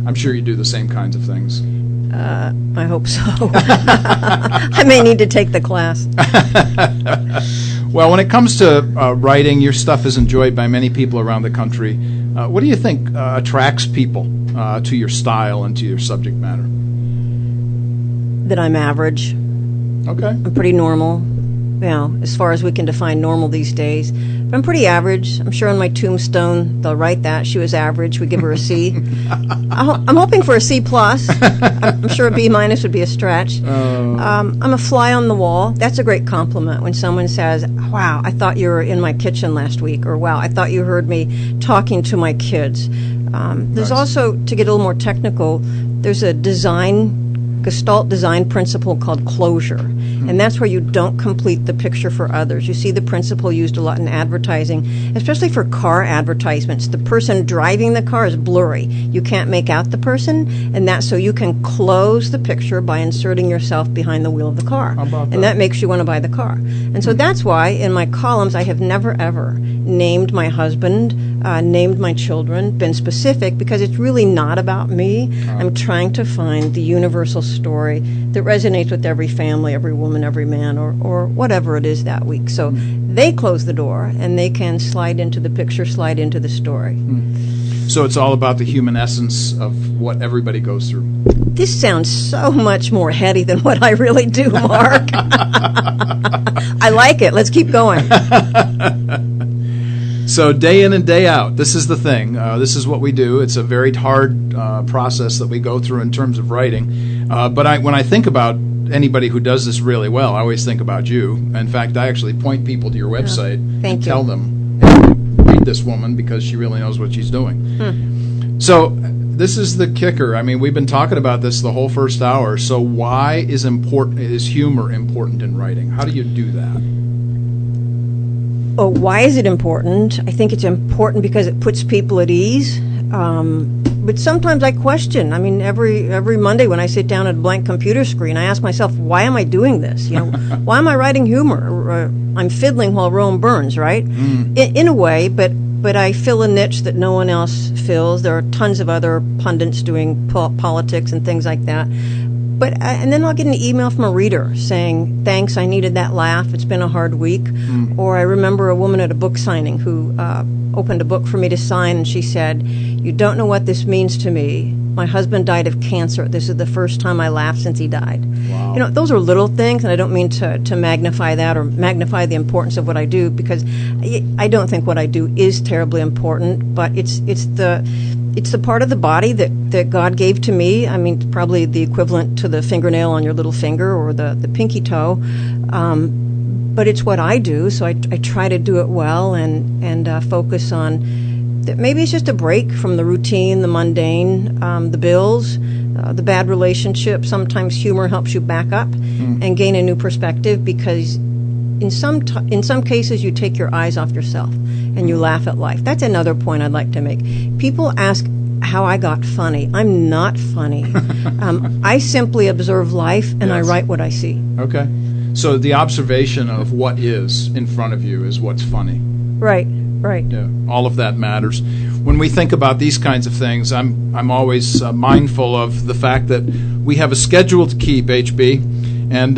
I'm sure you do the same kinds of things. I hope so. I may need to take the class. Well, when it comes to writing, your stuff is enjoyed by many people around the country. What do you think attracts people to your style and to your subject matter? That I'm average. Okay. I'm pretty normal, as far as we can define normal these days. But I'm pretty average. I'm sure on my tombstone they'll write that. She was average. We give her a C. I'm hoping for a C+. I'm sure a B- would be a stretch. I'm a fly on the wall. That's a great compliment when someone says, wow, I thought you were in my kitchen last week, or wow, I thought you heard me talking to my kids. There's also, to get a little more technical, there's a Gestalt design principle called closure, and that's where you don't complete the picture for others. You see the principle used a lot in advertising, especially for car advertisements. The person driving the car is blurry. You can't make out the person, and that's so you can close the picture by inserting yourself behind the wheel of the car. How about that? And that makes you want to buy the car. And so that's why in my columns I have never ever named my husband, named my children, been specific, because it's really not about me. I'm trying to find the universal story that resonates with every family, every woman, every man, or whatever it is that week. So they close the door and they can slide into the picture, slide into the story. So it's all about the human essence of what everybody goes through. This sounds so much more heady than what I really do, Mark. I like it. Let's keep going. So day in and day out, this is the thing. This is what we do. It's a very hard process that we go through in terms of writing. But when I think about anybody who does this really well, I always think about you. In fact, I actually point people to your website and tell them, hey, read this woman because she really knows what she's doing. So this is the kicker. I mean, we've been talking about this the whole first hour. So why is humor important in writing? How do you do that? Oh, why is it important? I think it's important because it puts people at ease. But sometimes I question. I mean, every Monday when I sit down at a blank computer screen, I ask myself, why am I doing this? Why am I writing humor? I'm fiddling while Rome burns, right? In a way, but I fill a niche that no one else fills. There are tons of other pundits doing politics and things like that. And then I'll get an email from a reader saying, thanks, I needed that laugh. It's been a hard week. Or I remember a woman at a book signing who opened a book for me to sign, and she said, you don't know what this means to me. My husband died of cancer. This is the first time I laughed since he died. Wow. Those are little things, and I don't mean to magnify that or magnify the importance of what I do, because I don't think what I do is terribly important, but it's the part of the body that God gave to me. I mean, probably the equivalent to the fingernail on your little finger or the pinky toe. But it's what I do, so I try to do it well and focus on that. Maybe it's just a break from the routine, the mundane, the bills, the bad relationship. Sometimes humor helps you back up and gain a new perspective, because in some cases you take your eyes off yourself and you laugh at life. That's another point I'd like to make. People ask how I got funny. I'm not funny. I simply observe life and I write what I see. Okay. So the observation of what is in front of you is what's funny. Right. Yeah, all of that matters. When we think about these kinds of things, I'm always mindful of the fact that we have a schedule to keep, HB, and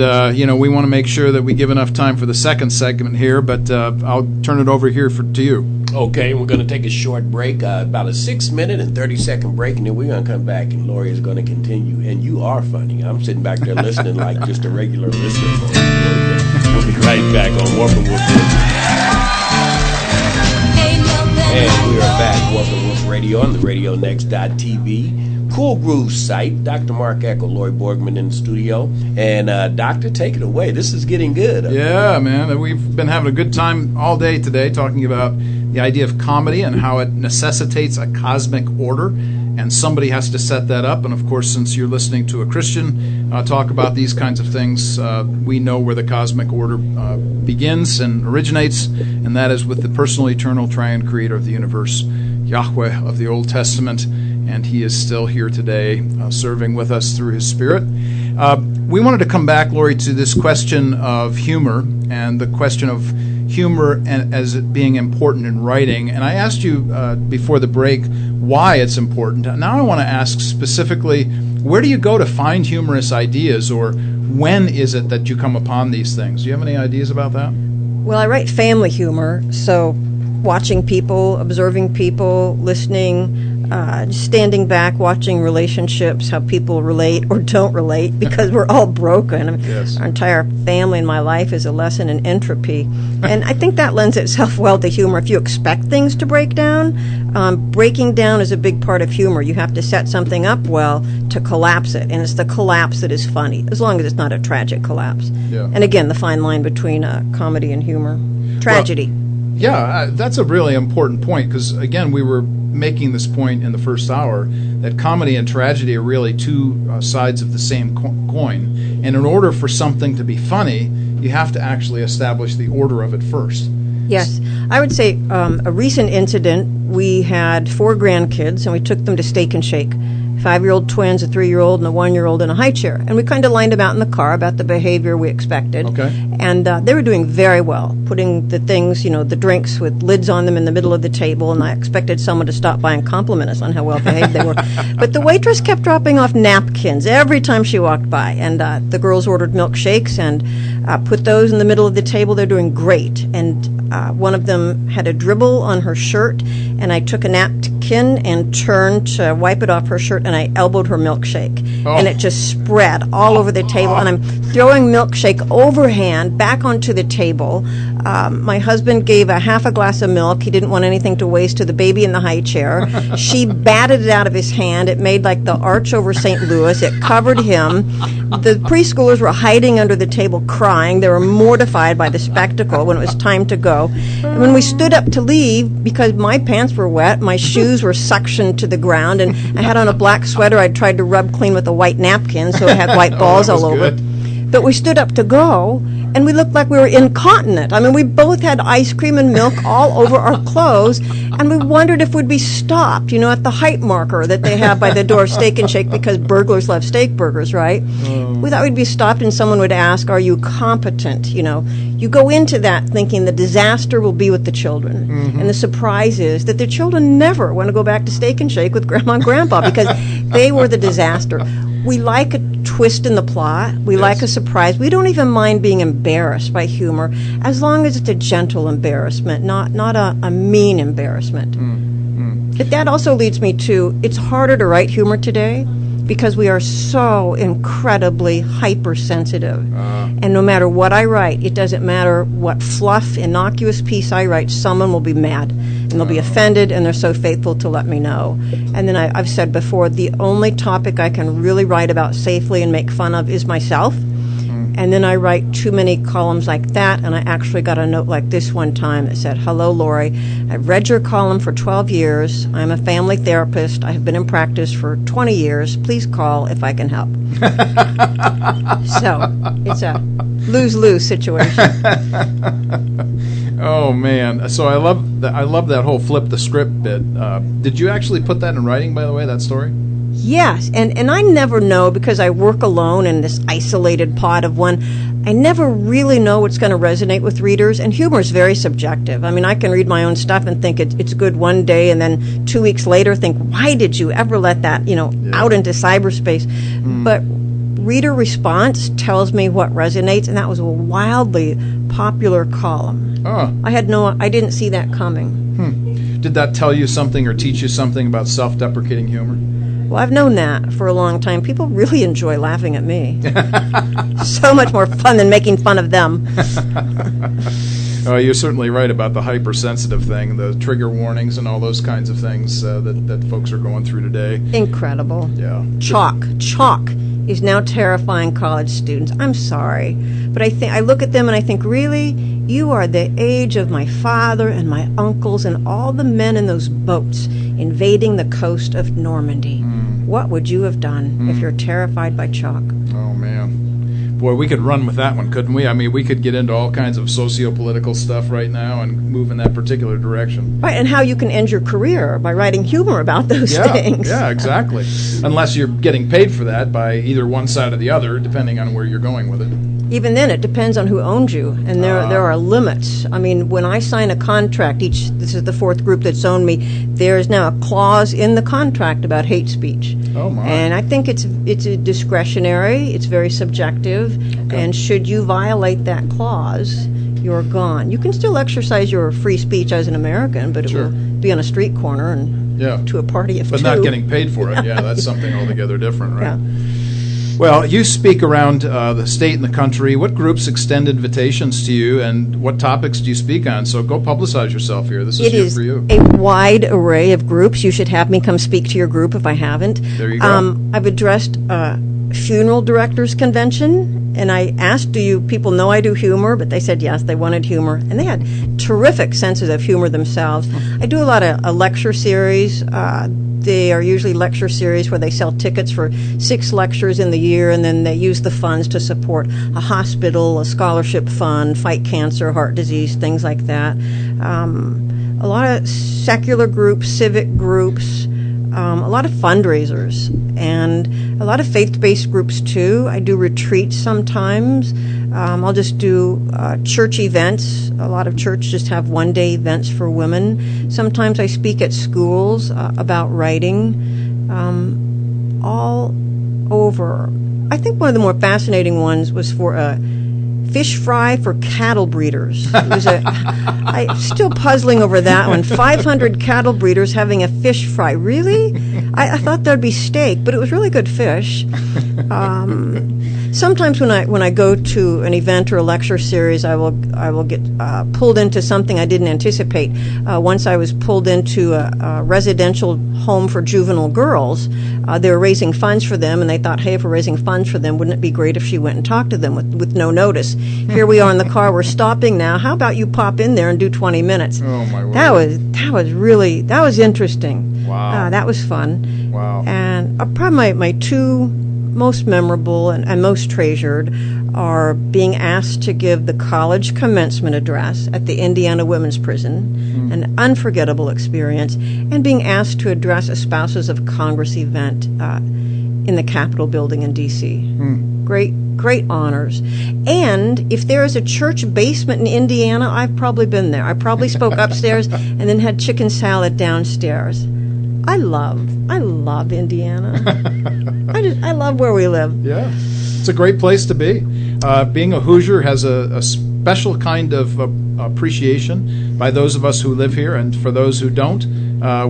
we want to make sure that we give enough time for the second segment here. But I'll turn it over here to you. Okay, we're going to take a short break, about a 6-minute and 30-second break, and then we're going to come back, and Lori is going to continue. And you are funny. I'm sitting back there listening like just a regular listener. We'll be right back on Warp and Woof Radio. And we are back, Warp and Woof Radio on the RadioNext.tv. Cool Groove site. Dr. Mark Eckel, Lori Borgman in the studio. And Doctor, take it away. This is getting good. Yeah, man. We've been having a good time all day today talking about the idea of comedy and how it necessitates a cosmic order. And somebody has to set that up. And, of course, since you're listening to a Christian talk about these kinds of things, we know where the cosmic order begins and originates, and that is with the personal, eternal, triune creator of the universe, Yahweh of the Old Testament, and he is still here today serving with us through his Spirit. We wanted to come back, Lori, to this question of humor and the question of humor and as it being important in writing. And I asked you before the break why it's important. Now I want to ask specifically, where do you go to find humorous ideas, or when is it that you come upon these things? Do you have any ideas about that? Well, I write family humor, so watching people, observing people, listening, standing back, watching relationships, how people relate or don't relate, because we're all broken. I mean, yes. Our entire family in my life is a lesson in entropy. And I think that lends itself well to humor. If you expect things to break down, breaking down is a big part of humor. You have to set something up well to collapse it, and it's the collapse that is funny, as long as it's not a tragic collapse. Yeah. And again, the fine line between comedy and humor. Tragedy. Well, yeah, that's a really important point, because, again, we were making this point in the first hour that comedy and tragedy are really two sides of the same coin. And in order for something to be funny, you have to actually establish the order of it first. Yes. I would say a recent incident, we had 4 grandkids, and we took them to Steak and Shake. 5-year-old twins, a 3-year-old, and a 1-year-old in a high chair. And we kind of lined them out in the car about the behavior we expected. Okay. And they were doing very well, putting the things, the drinks with lids on them in the middle of the table, and I expected someone to stop by and compliment us on how well behaved they were. But the waitress kept dropping off napkins every time she walked by, and the girls ordered milkshakes and put those in the middle of the table. They're doing great. And one of them had a dribble on her shirt, and I took a napkin and turned to wipe it off her shirt, and I elbowed her milkshake. Oh. And it just spread all over the table, and I'm throwing milkshake overhand back onto the table. My husband gave a half a glass of milk. He didn't want anything to waste to the baby in the high chair. She batted it out of his hand. It made like the arch over St. Louis. It covered him. The preschoolers were hiding under the table crying. They were mortified by the spectacle when it was time to go. And when we stood up to leave, because my pants were wet, my shoes were suctioned to the ground, and I had on a black sweater I'd tried to rub clean with a white napkin, so it had white balls all over it. But we stood up to go, and we looked like we were incontinent. I mean, we both had ice cream and milk all over our clothes, and we wondered if we'd be stopped, at the height marker that they have by the door of Steak and Shake, because burglars love steak burgers, right? We thought we'd be stopped, and someone would ask, are you competent? You go into that thinking the disaster will be with the children. Mm-hmm. And the surprise is that the children never want to go back to Steak and Shake with Grandma and Grandpa, because they were the disaster. We like a twist in the plot. We like a surprise. We don't even mind being embarrassed by humor, as long as it's a gentle embarrassment, not a mean embarrassment. But that also leads me to, it's harder to write humor today because we are so incredibly hypersensitive. And no matter what I write, it doesn't matter what fluff, innocuous piece I write, someone will be mad. And they'll be offended, and they're so faithful to let me know. And then I've said before, the only topic I can really write about safely and make fun of is myself. And then I write too many columns like that, and I actually got a note like this one time that said, hello, Lori, I've read your column for 12 years. I'm a family therapist. I have been in practice for 20 years. Please call if I can help. So it's a lose-lose situation. Oh man! So I love that whole flip the script bit. Did you actually put that in writing, by the way, that story? Yes, and I never know, because I work alone in this isolated pod of one. I never really know what's going to resonate with readers, and humor is very subjective. I mean, I can read my own stuff and think it's good one day, and then 2 weeks later think, why did you ever let that, out into cyberspace? But reader response tells me what resonates, and that was a wildly popular column. Oh. I didn't see that coming. Did that tell you something or teach you something about self-deprecating humor? Well, I've known that for a long time. People really enjoy laughing at me. So much more fun than making fun of them. Oh, you're certainly right about the hypersensitive thing, the trigger warnings and all those kinds of things that folks are going through today. Incredible. Yeah. Chalk is now terrifying college students. I'm sorry, but I look at them and I think, really? You are the age of my father and my uncles and all the men in those boats invading the coast of Normandy. What would you have done if you're terrified by chalk? Oh, man. Boy, we could run with that one, couldn't we? I mean, we could get into all kinds of socio-political stuff right now and move in that particular direction. Right, and how you can end your career by writing humor about those things. Yeah, exactly. Unless you're getting paid for that by either one side or the other, depending on where you're going with it. Even then, it depends on who owns you, and there are limits. I mean, when I sign a contract, this is the fourth group that's owned me, there is now a clause in the contract about hate speech. Oh, my. And I think it's a discretionary, it's very subjective, and should you violate that clause, you're gone. You can still exercise your free speech as an American, but it will be on a street corner and to a party of two. But not getting paid for it. Yeah, that's something altogether different, right? Yeah. Well, you speak around the state and the country. What groups extend invitations to you, and what topics do you speak on? So go publicize yourself here. This is here for you. It is a wide array of groups. You should have me come speak to your group if I haven't. There you go. I've addressed funeral directors convention, and I asked, do you people know I do humor? But they said yes, they wanted humor, and they had terrific senses of humor themselves. I do a lot of lecture series. They are usually lecture series where they sell tickets for 6 lectures in the year, and then they use the funds to support a hospital, a scholarship fund, fight cancer, heart disease, things like that. A lot of secular groups, civic groups, a lot of fundraisers, and a lot of faith-based groups too. I do retreats sometimes. I'll just do church events. A lot of churches just have one-day events for women. Sometimes I speak at schools about writing, all over. I think one of the more fascinating ones was for a fish fry for cattle breeders. It was I'm still puzzling over that one. 500 cattle breeders having a fish fry. Really? I thought there'd be steak, but it was really good fish. Sometimes when I go to an event or a lecture series, I will get pulled into something I didn't anticipate. Once I was pulled into a residential home for juvenile girls. They were raising funds for them, and they thought, hey, if we're raising funds for them, wouldn't it be great if she went and talked to them with no notice? Here we are in the car, we're stopping now. How about you pop in there and do 20 minutes? Oh, my word. That was interesting. Wow. That was fun. Wow. And probably my two most memorable and most treasured are being asked to give the college commencement address at the Indiana Women's Prison, an unforgettable experience, and being asked to address a Spouses of Congress event in the Capitol building in D.C. Great honors. And if there is a church basement in Indiana, I've probably been there. I probably spoke upstairs and then had chicken salad downstairs. I love Indiana. I love where we live. Yeah, it's a great place to be. Being a Hoosier has a special kind of appreciation by those of us who live here, and for those who don't,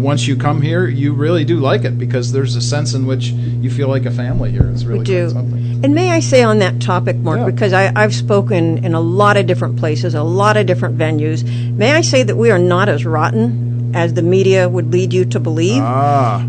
once you come here, you really do like it because there's a sense in which you feel like a family here. It's really quite something. And may I say on that topic, Mark, because I've spoken in a lot of different places, a lot of different venues, may I say that we are not as rotten as the media would lead you to believe.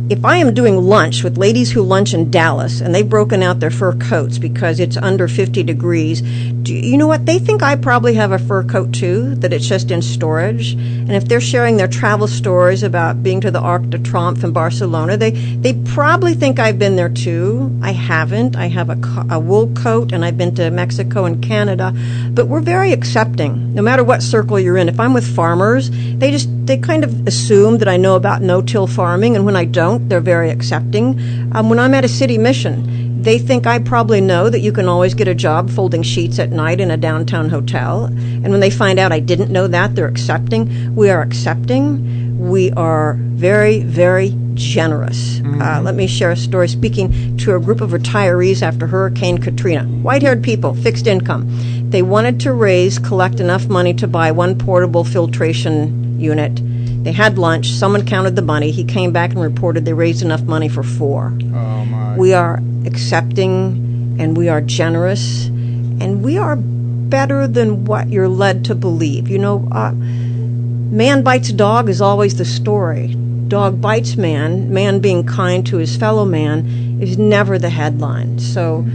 If I am doing lunch with ladies who lunch in Dallas and they've broken out their fur coats because it's under 50 degrees, you know what? They think I probably have a fur coat too, that it's just in storage. And if they're sharing their travel stories about being to the Arc de Triomphe in Barcelona, they probably think I've been there too. I haven't. I have a wool coat, and I've been to Mexico and Canada. But we're very accepting, no matter what circle you're in. If I'm with farmers, they kind of assume that I know about no-till farming, and when I don't, they're very accepting. When I'm at a city mission, they think I probably know that you can always get a job folding sheets at night in a downtown hotel. And when they find out I didn't know that, they're accepting. We are accepting. We are very, very generous. Let me share a story. Speaking to a group of retirees after Hurricane Katrina, white-haired people, fixed income. They wanted to collect enough money to buy one portable filtration unit. They had lunch. Someone counted the money. He came back and reported they raised enough money for 4. Oh, my. We are accepting, and we are generous, and we are better than what you're led to believe. You know, man bites dog is always the story. Dog bites man. Man being kind to his fellow man is never the headline. So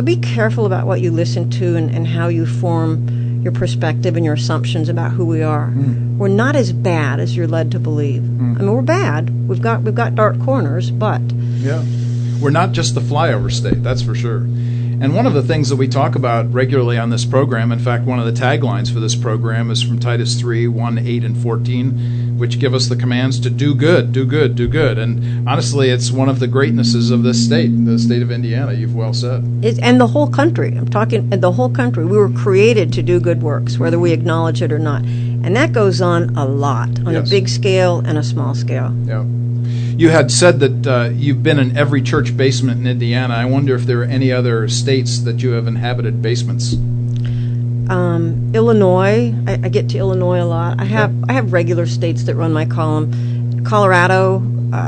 be careful about what you listen to and how you form your perspective and your assumptions about who we are. We're not as bad as you're led to believe. I mean, we're bad. We've got dark corners, but yeah, we're not just the flyover state. That's for sure. And one of the things that we talk about regularly on this program, in fact, one of the taglines for this program is from Titus 3, 1, 8, and 14, which give us the commands to do good, do good, do good. And honestly, it's one of the greatnesses of this state, the state of Indiana, you've well said. And the whole country. I'm talking the whole country. We were created to do good works, whether we acknowledge it or not. And that goes on a lot, on a big scale and a small scale. Yeah. You had said that you've been in every church basement in Indiana. I wonder if there are any other states that you have inhabited basements. Illinois. I get to Illinois a lot. I have regular states that run my column. Colorado,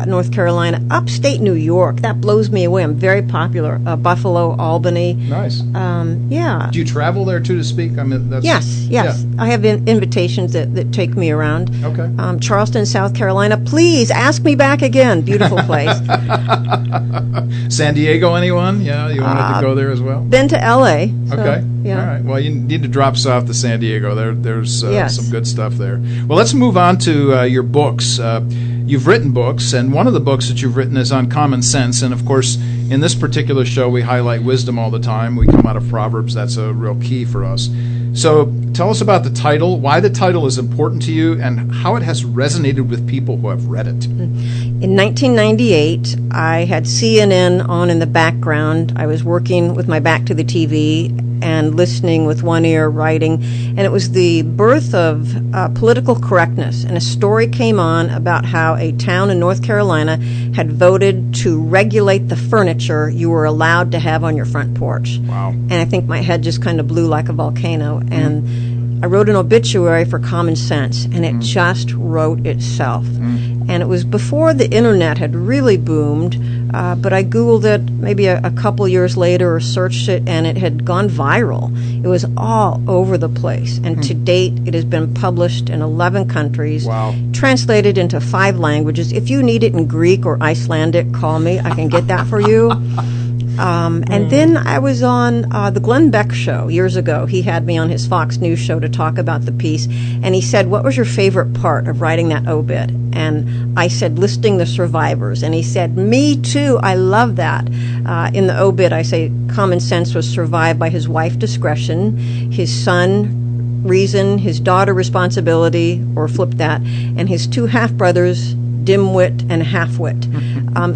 North Carolina, upstate New York. That blows me away. I'm very popular. Buffalo, Albany. Nice. Yeah. Do you travel there too to speak? I mean, Yes. Yeah. I have invitations that take me around. Okay. Charleston, South Carolina. Please ask me back again. Beautiful place. San Diego, anyone? Yeah, you wanted to go there as well? Been to L.A. So, okay. Yeah. All right. Well, you need to drop south to San Diego. There's Yes. some good stuff there. Well, let's move on to your books. You've written books, and one of the books that you've written is on common sense. And, of course, in this particular show, we highlight wisdom all the time. We come out of Proverbs. That's a real key for us. So tell us about the title, why the title is important to you, and how it has resonated with people who have read it. In 1998, I had CNN on in the background. I was working with my back to the TV and listening with one ear, writing, and it was the birth of political correctness. And a story came on about how a town in North Carolina had voted to regulate the furniture you were allowed to have on your front porch. Wow. And I think my head just kind of blew like a volcano. And I wrote an obituary for Common Sense, and it just wrote itself. And it was before the internet had really boomed, but I Googled it maybe a couple years later or searched it, and it had gone viral. It was all over the place. And to date, it has been published in 11 countries, Wow. translated into 5 languages. If you need it in Greek or Icelandic, call me. I can get that for you. And then I was on the Glenn Beck show years ago. He had me on his Fox News show to talk about the piece, and he said, "What was your favorite part of writing that obit?" And I said, "Listing the survivors." And he said, "Me too, I love that." In the obit, I say, Common Sense was survived by his wife, discretion, his son, reason, his daughter, responsibility, or flip that, and his 2 half-brothers, dimwit and halfwit.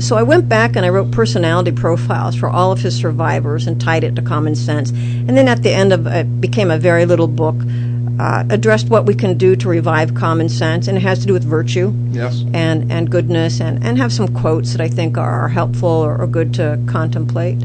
So I went back and I wrote personality profiles for all of his survivors and tied it to Common Sense. And then at the end of it became a very little book, addressed what we can do to revive common sense, and it has to do with virtue Yes. and goodness, and have some quotes that I think are helpful or good to contemplate.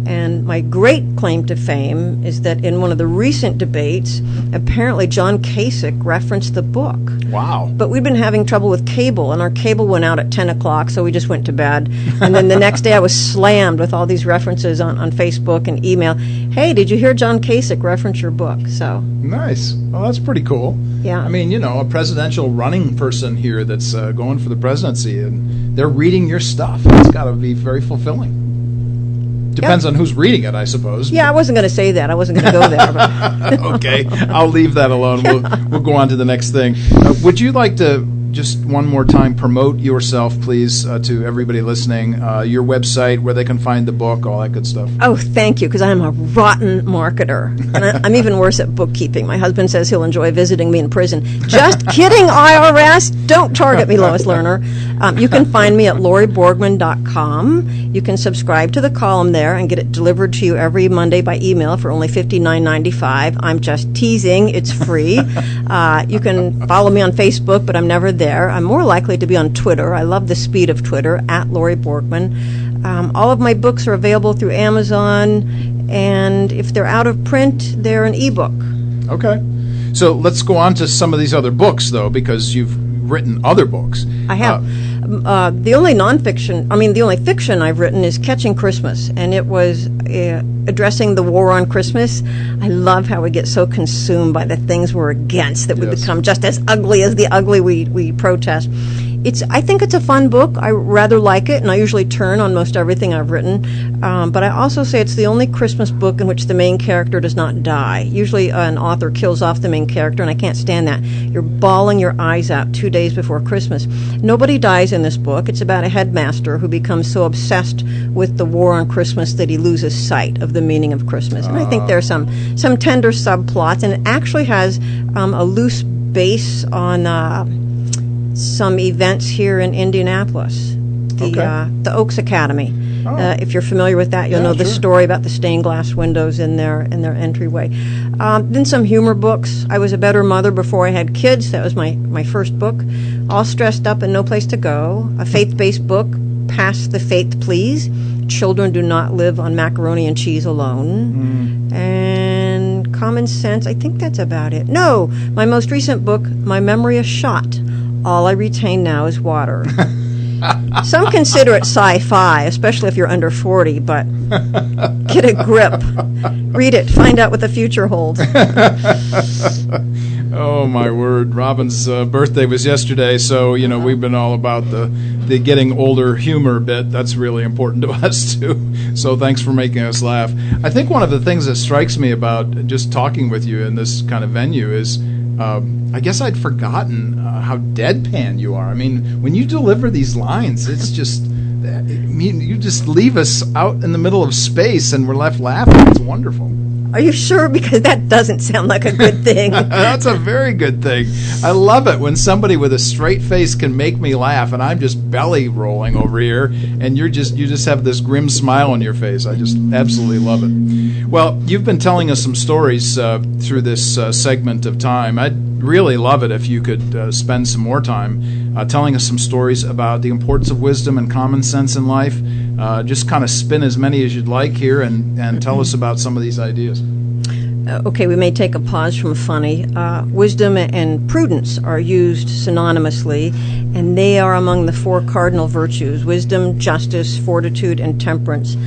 And my great claim to fame is that in one of the recent debates, apparently John Kasich referenced the book. Wow. But we'd been having trouble with cable, and our cable went out at 10 o'clock, so we just went to bed. And then the next day I was slammed with all these references on Facebook and email. Hey, did you hear John Kasich reference your book? So Nice. Well, that's pretty cool. Yeah. I mean, a presidential running person here that's going for the presidency, and they're reading your stuff. It's got to be very fulfilling. Depends on who's reading it, I suppose. Yeah, I wasn't going to say that. I wasn't going to go there. But Okay, I'll leave that alone. We'll go on to the next thing. Would you like to just one more time promote yourself, please, to everybody listening, your website, where they can find the book, all that good stuff? Oh, thank you, because I'm a rotten marketer. And I'm even worse at bookkeeping. My husband says he'll enjoy visiting me in prison. Just kidding, IRS. Don't target me, Lois Lerner. You can find me at loriborgman.com. You can subscribe to the column there and get it delivered to you every Monday by email for only $59.95. I'm just teasing. It's free. You can follow me on Facebook, but I'm never there. I'm more likely to be on Twitter. I love the speed of Twitter, at Lori Borgman. All of my books are available through Amazon, and if they're out of print, they're an ebook. Okay. So let's go on to some of these other books, though, because you've written other books. I have. The only fiction I've written is Catching Christmas, and it was addressing the war on Christmas. I love how we get so consumed by the things we're against that we become just as ugly as the ugly we protest. I think it's a fun book. I rather like it, and I usually turn on most everything I've written. But I also say it's the only Christmas book in which the main character does not die. Usually an author kills off the main character, and I can't stand that. You're bawling your eyes out 2 days before Christmas. Nobody dies in this book. It's about a headmaster who becomes so obsessed with the war on Christmas that he loses sight of the meaning of Christmas. And I think there's some tender subplots, and it actually has a loose base on some events here in Indianapolis, the Oaks Academy. If you're familiar with that, you'll know the story about the stained glass windows in their entryway. Then some humor books. I Was a Better Mother Before I Had Kids. That was my first book. All Stressed Up and No Place to Go. A faith-based book, Pass the Faith Please. Children Do Not Live on Macaroni and Cheese Alone. And Common Sense. I think that's about it. No, my most recent book, My Memory is Shot. All I retain now is water. Some consider it sci-fi, especially if you're under 40, but get a grip. Read it. Find out what the future holds. Oh, my word. Robin's birthday was yesterday, so, we've been all about the getting older humor bit. That's really important to us, too. So thanks for making us laugh. I think one of the things that strikes me about just talking with you in this kind of venue is I guess I'd forgotten how deadpan you are. I mean, when you deliver these lines, it's just, you just leave us out in the middle of space and we're left laughing. It's wonderful. Are you sure? Because that doesn't sound like a good thing. That's a very good thing. I love it when somebody with a straight face can make me laugh, and I'm just belly rolling over here, and you just have this grim smile on your face. I just absolutely love it. Well, you've been telling us some stories through this segment of time. I'd really love it if you could spend some more time telling us some stories about the importance of wisdom and common sense in life. Just kind of spin as many as you'd like here and tell us about some of these ideas. Okay, we may take a pause from funny. Wisdom and prudence are used synonymously, and they are among the 4 cardinal virtues: wisdom, justice, fortitude, and temperance.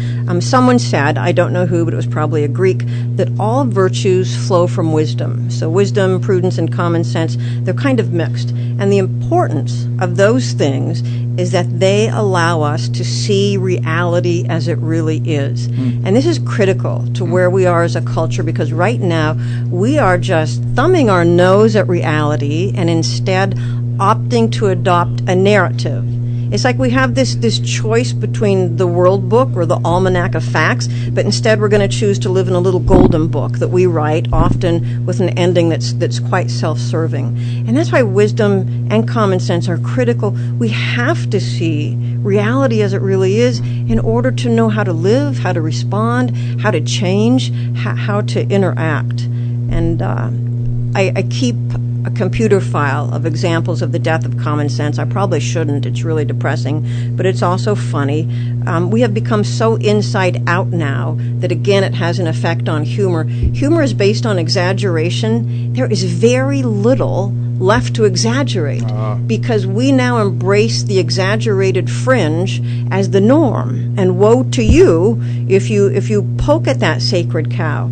Someone said, I don't know who, but it was probably a Greek, that all virtues flow from wisdom. So wisdom, prudence, and common sense, they're kind of mixed. And the importance of those things is that they allow us to see reality as it really is. And this is critical to where we are as a culture, because right now we are just thumbing our nose at reality and instead opting to adopt a narrative. It's like we have this choice between the World Book or the Almanac of Facts, but instead we're going to choose to live in a little golden book that we write, often with an ending that's quite self-serving. And that's why wisdom and common sense are critical. We have to see reality as it really is in order to know how to live, how to respond, how to change, how to interact. And I keep a computer file of examples of the death of common sense. I probably shouldn't. It's really depressing, but it's also funny. We have become so inside out now that, again, it has an effect on humor. Humor is based on exaggeration. There is very little left to exaggerate because we now embrace the exaggerated fringe as the norm. And woe to you if you poke at that sacred cow.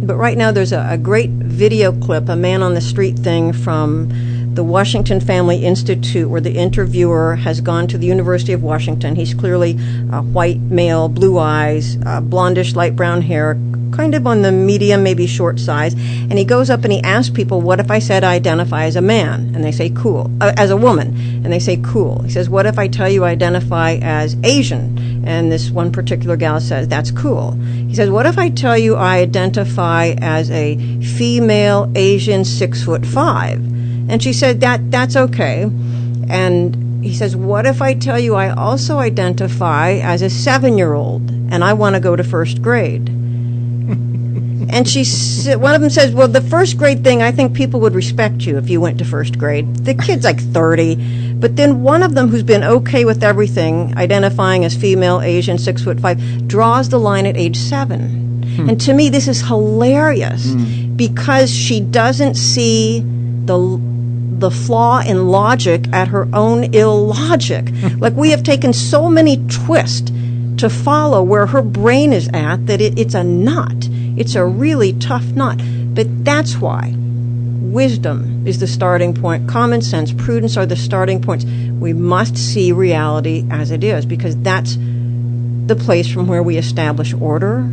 But right now there's a great video clip, a man on the street thing from the Washington Family Institute, where the interviewer has gone to the University of Washington. He's clearly a white male, blue eyes, blondish, light brown hair, kind of on the medium, maybe short size. And he goes up and he asks people, what if I said I identify as a man? And they say, cool. As a woman. And they say, cool. He says, what if I tell you I identify as Asian? And this one particular gal says, that's cool. He says, what if I tell you I identify as a female Asian 6'5"? And she said, that's okay. And he says, what if I tell you I also identify as a 7-year-old and I want to go to first grade? And one of them says, well, the first grade thing, I think people would respect you if you went to first grade. The kid's like 30. But then one of them, who's been okay with everything, identifying as female, Asian, 6'5", draws the line at age 7. And to me, this is hilarious because she doesn't see the flaw in logic at her own illogic. Like, we have taken so many twists to follow where her brain is at that it's a knot. It's a really tough knot. But that's why wisdom is the starting point. Common sense, prudence are the starting points. We must see reality as it is, because that's the place from where we establish order,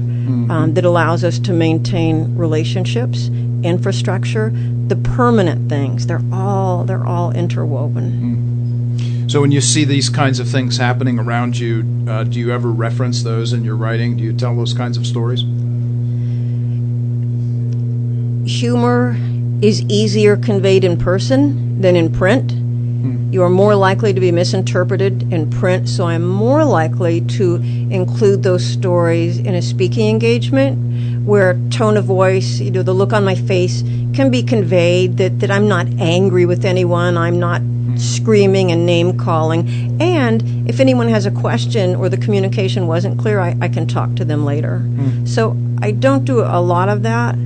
that allows us to maintain relationships, infrastructure, the permanent things. They're all interwoven. So when you see these kinds of things happening around you, do you ever reference those in your writing? Do you tell those kinds of stories? Humor is easier conveyed in person than in print. You are more likely to be misinterpreted in print, so I'm more likely to include those stories in a speaking engagement where tone of voice, the look on my face can be conveyed that I'm not angry with anyone, I'm not screaming and name-calling, and if anyone has a question or the communication wasn't clear, I can talk to them later. So I don't do a lot of that.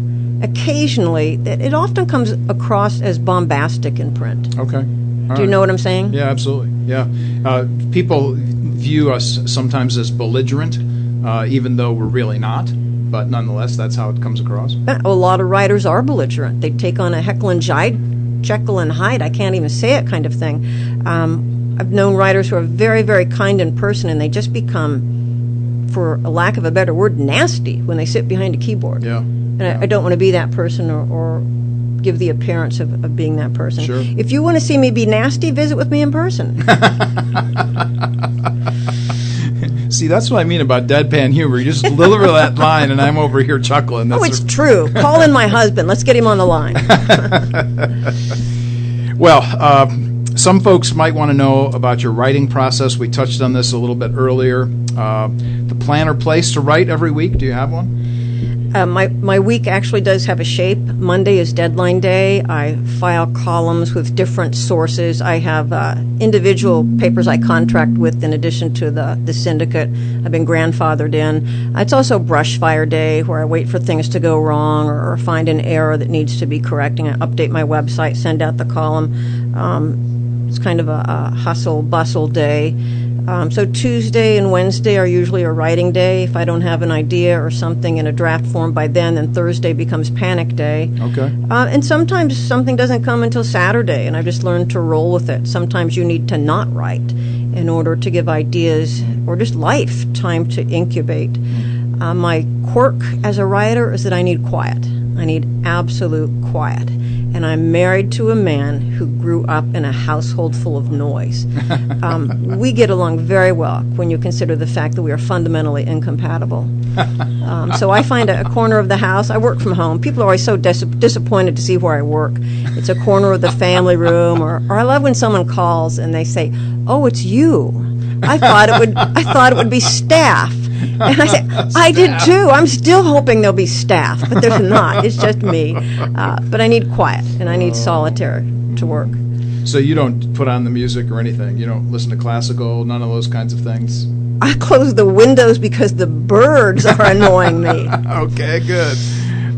Occasionally, it often comes across as bombastic in print. Okay. Do you know what I'm saying? Yeah, absolutely. Yeah. People view us sometimes as belligerent, even though we're really not. But nonetheless, that's how it comes across. A lot of writers are belligerent. They take on a Jekyll and Hyde, I can't even say it kind of thing. I've known writers who are very, very kind in person, and they just become, for a lack of a better word, nasty when they sit behind a keyboard. Yeah. And I don't want to be that person or give the appearance of being that person. Sure. If you want to see me be nasty, visit with me in person. See, that's what I mean about deadpan humor. You just deliver that line, and I'm over here chuckling. It's true. Call in my husband. Let's get him on the line. Well, some folks might want to know about your writing process. We touched on this a little bit earlier. The plan or place to write every week, do you have one? My week actually does have a shape. Monday is deadline day. I file columns with different sources. I have individual papers I contract with in addition to the syndicate. I've been grandfathered in. It's also brush fire day, where I wait for things to go wrong or find an error that needs to be correcting. I update my website, send out the column. It's kind of a hustle, bustle day. So Tuesday and Wednesday are usually a writing day. If I don't have an idea or something in a draft form by then Thursday becomes panic day. Okay. And sometimes something doesn't come until Saturday, and I've just learned to roll with it. Sometimes you need to not write in order to give ideas or just life time to incubate. My quirk as a writer is that I need quiet. I need absolute quiet. And I'm married to a man who grew up in a household full of noise. We get along very well when you consider the fact that we are fundamentally incompatible. So I find a corner of the house. I work from home. People are always so disappointed to see where I work. It's a corner of the family room, or I love when someone calls and they say, "Oh, it's you. I thought it would be staff." And I say, I did too. I'm still hoping there'll be staff, but there's not. It's just me. But I need quiet, and I need solitaire to work. So you don't put on the music or anything? You don't listen to classical, none of those kinds of things? I close the windows because the birds are annoying me. Okay, good.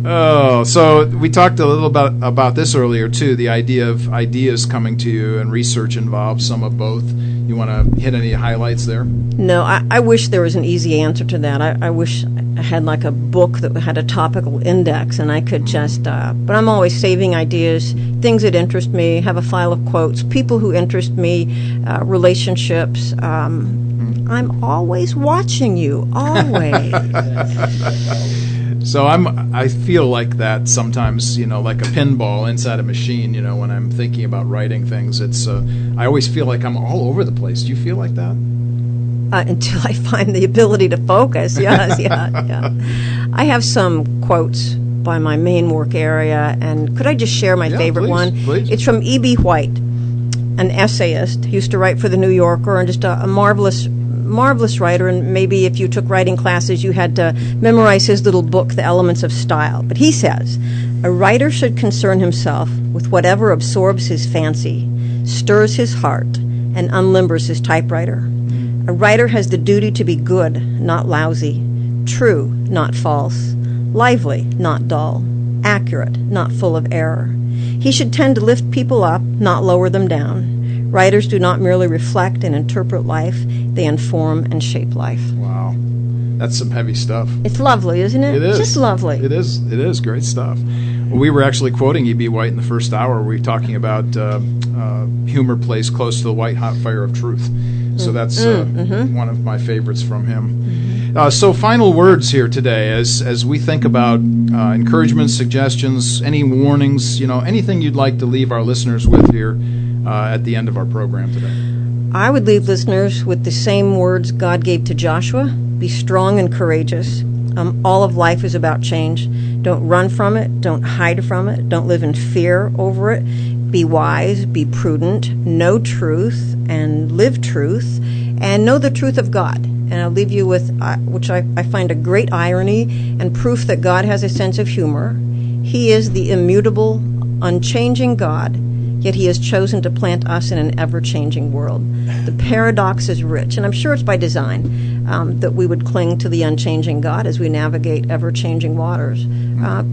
Oh, so we talked a little about this earlier, too, the idea of ideas coming to you and research involves some of both. You want to hit any highlights there? No, I wish there was an easy answer to that. I wish I had like a book that had a topical index and I could just, but I'm always saving ideas, things that interest me, have a file of quotes, people who interest me, relationships. I'm always watching you, always. So I feel like that sometimes, like a pinball inside a machine, when I'm thinking about writing things. It's I always feel like I'm all over the place. Do you feel like that? Until I find the ability to focus, yes, yeah. I have some quotes by my main work area, and could I just share my favorite one? Please. It's from E.B. White. an essayist. He used to write for the New Yorker, and just a marvelous writer. And maybe if you took writing classes, you had to memorize his little book, The Elements of Style. But he says, a writer should concern himself with whatever absorbs his fancy, stirs his heart, and unlimbers his typewriter. A writer has the duty to be good, not lousy, true, not false, lively, not dull, accurate, not full of error. He should tend to lift people up, not lower them down. Writers do not merely reflect and interpret life, they inform and shape life. Wow. That's some heavy stuff. It's lovely, isn't it? It is. Just lovely. It is. It is great stuff. Well, we were actually quoting E.B. White in the first hour. We were talking about humor plays close to the white hot fire of truth. So that's one of my favorites from him. So final words here today as we think about encouragement, suggestions, any warnings, anything you'd like to leave our listeners with here at the end of our program today. I would leave listeners with the same words God gave to Joshua. Be strong and courageous. All of life is about change. Don't run from it. Don't hide from it. Don't live in fear over it. Be wise, be prudent, know truth, and live truth, and know the truth of God. And I'll leave you with, which I find a great irony and proof that God has a sense of humor. He is the immutable, unchanging God, yet He has chosen to plant us in an ever-changing world. The paradox is rich, and I'm sure it's by design that we would cling to the unchanging God as we navigate ever-changing waters.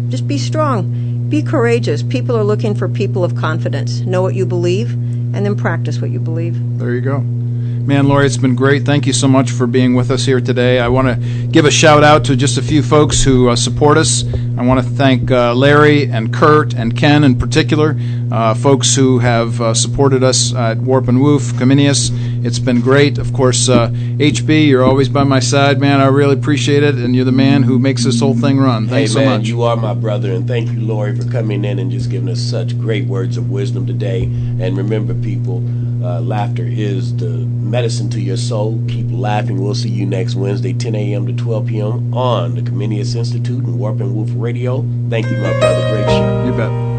Just be strong. Be courageous. People are looking for people of confidence. Know what you believe, and then practice what you believe. There you go. Man, Lori, it's been great. Thank you so much for being with us here today. I want to give a shout-out to just a few folks who support us. I want to thank Larry and Kurt and Ken in particular, folks who have supported us at Warp and Woof, Comenius. It's been great. Of course, HB, you're always by my side, man. I really appreciate it, and you're the man who makes this whole thing run. Thanks so much. You are my brother, and thank you, Lori, for coming in and just giving us such great words of wisdom today. And remember, people, laughter is the medicine to your soul. Keep laughing. We'll see you next Wednesday, 10 a.m. to 12 p.m. on the Comenius Institute and Warp and Woof Radio. Thank you, my brother. Great show. You bet.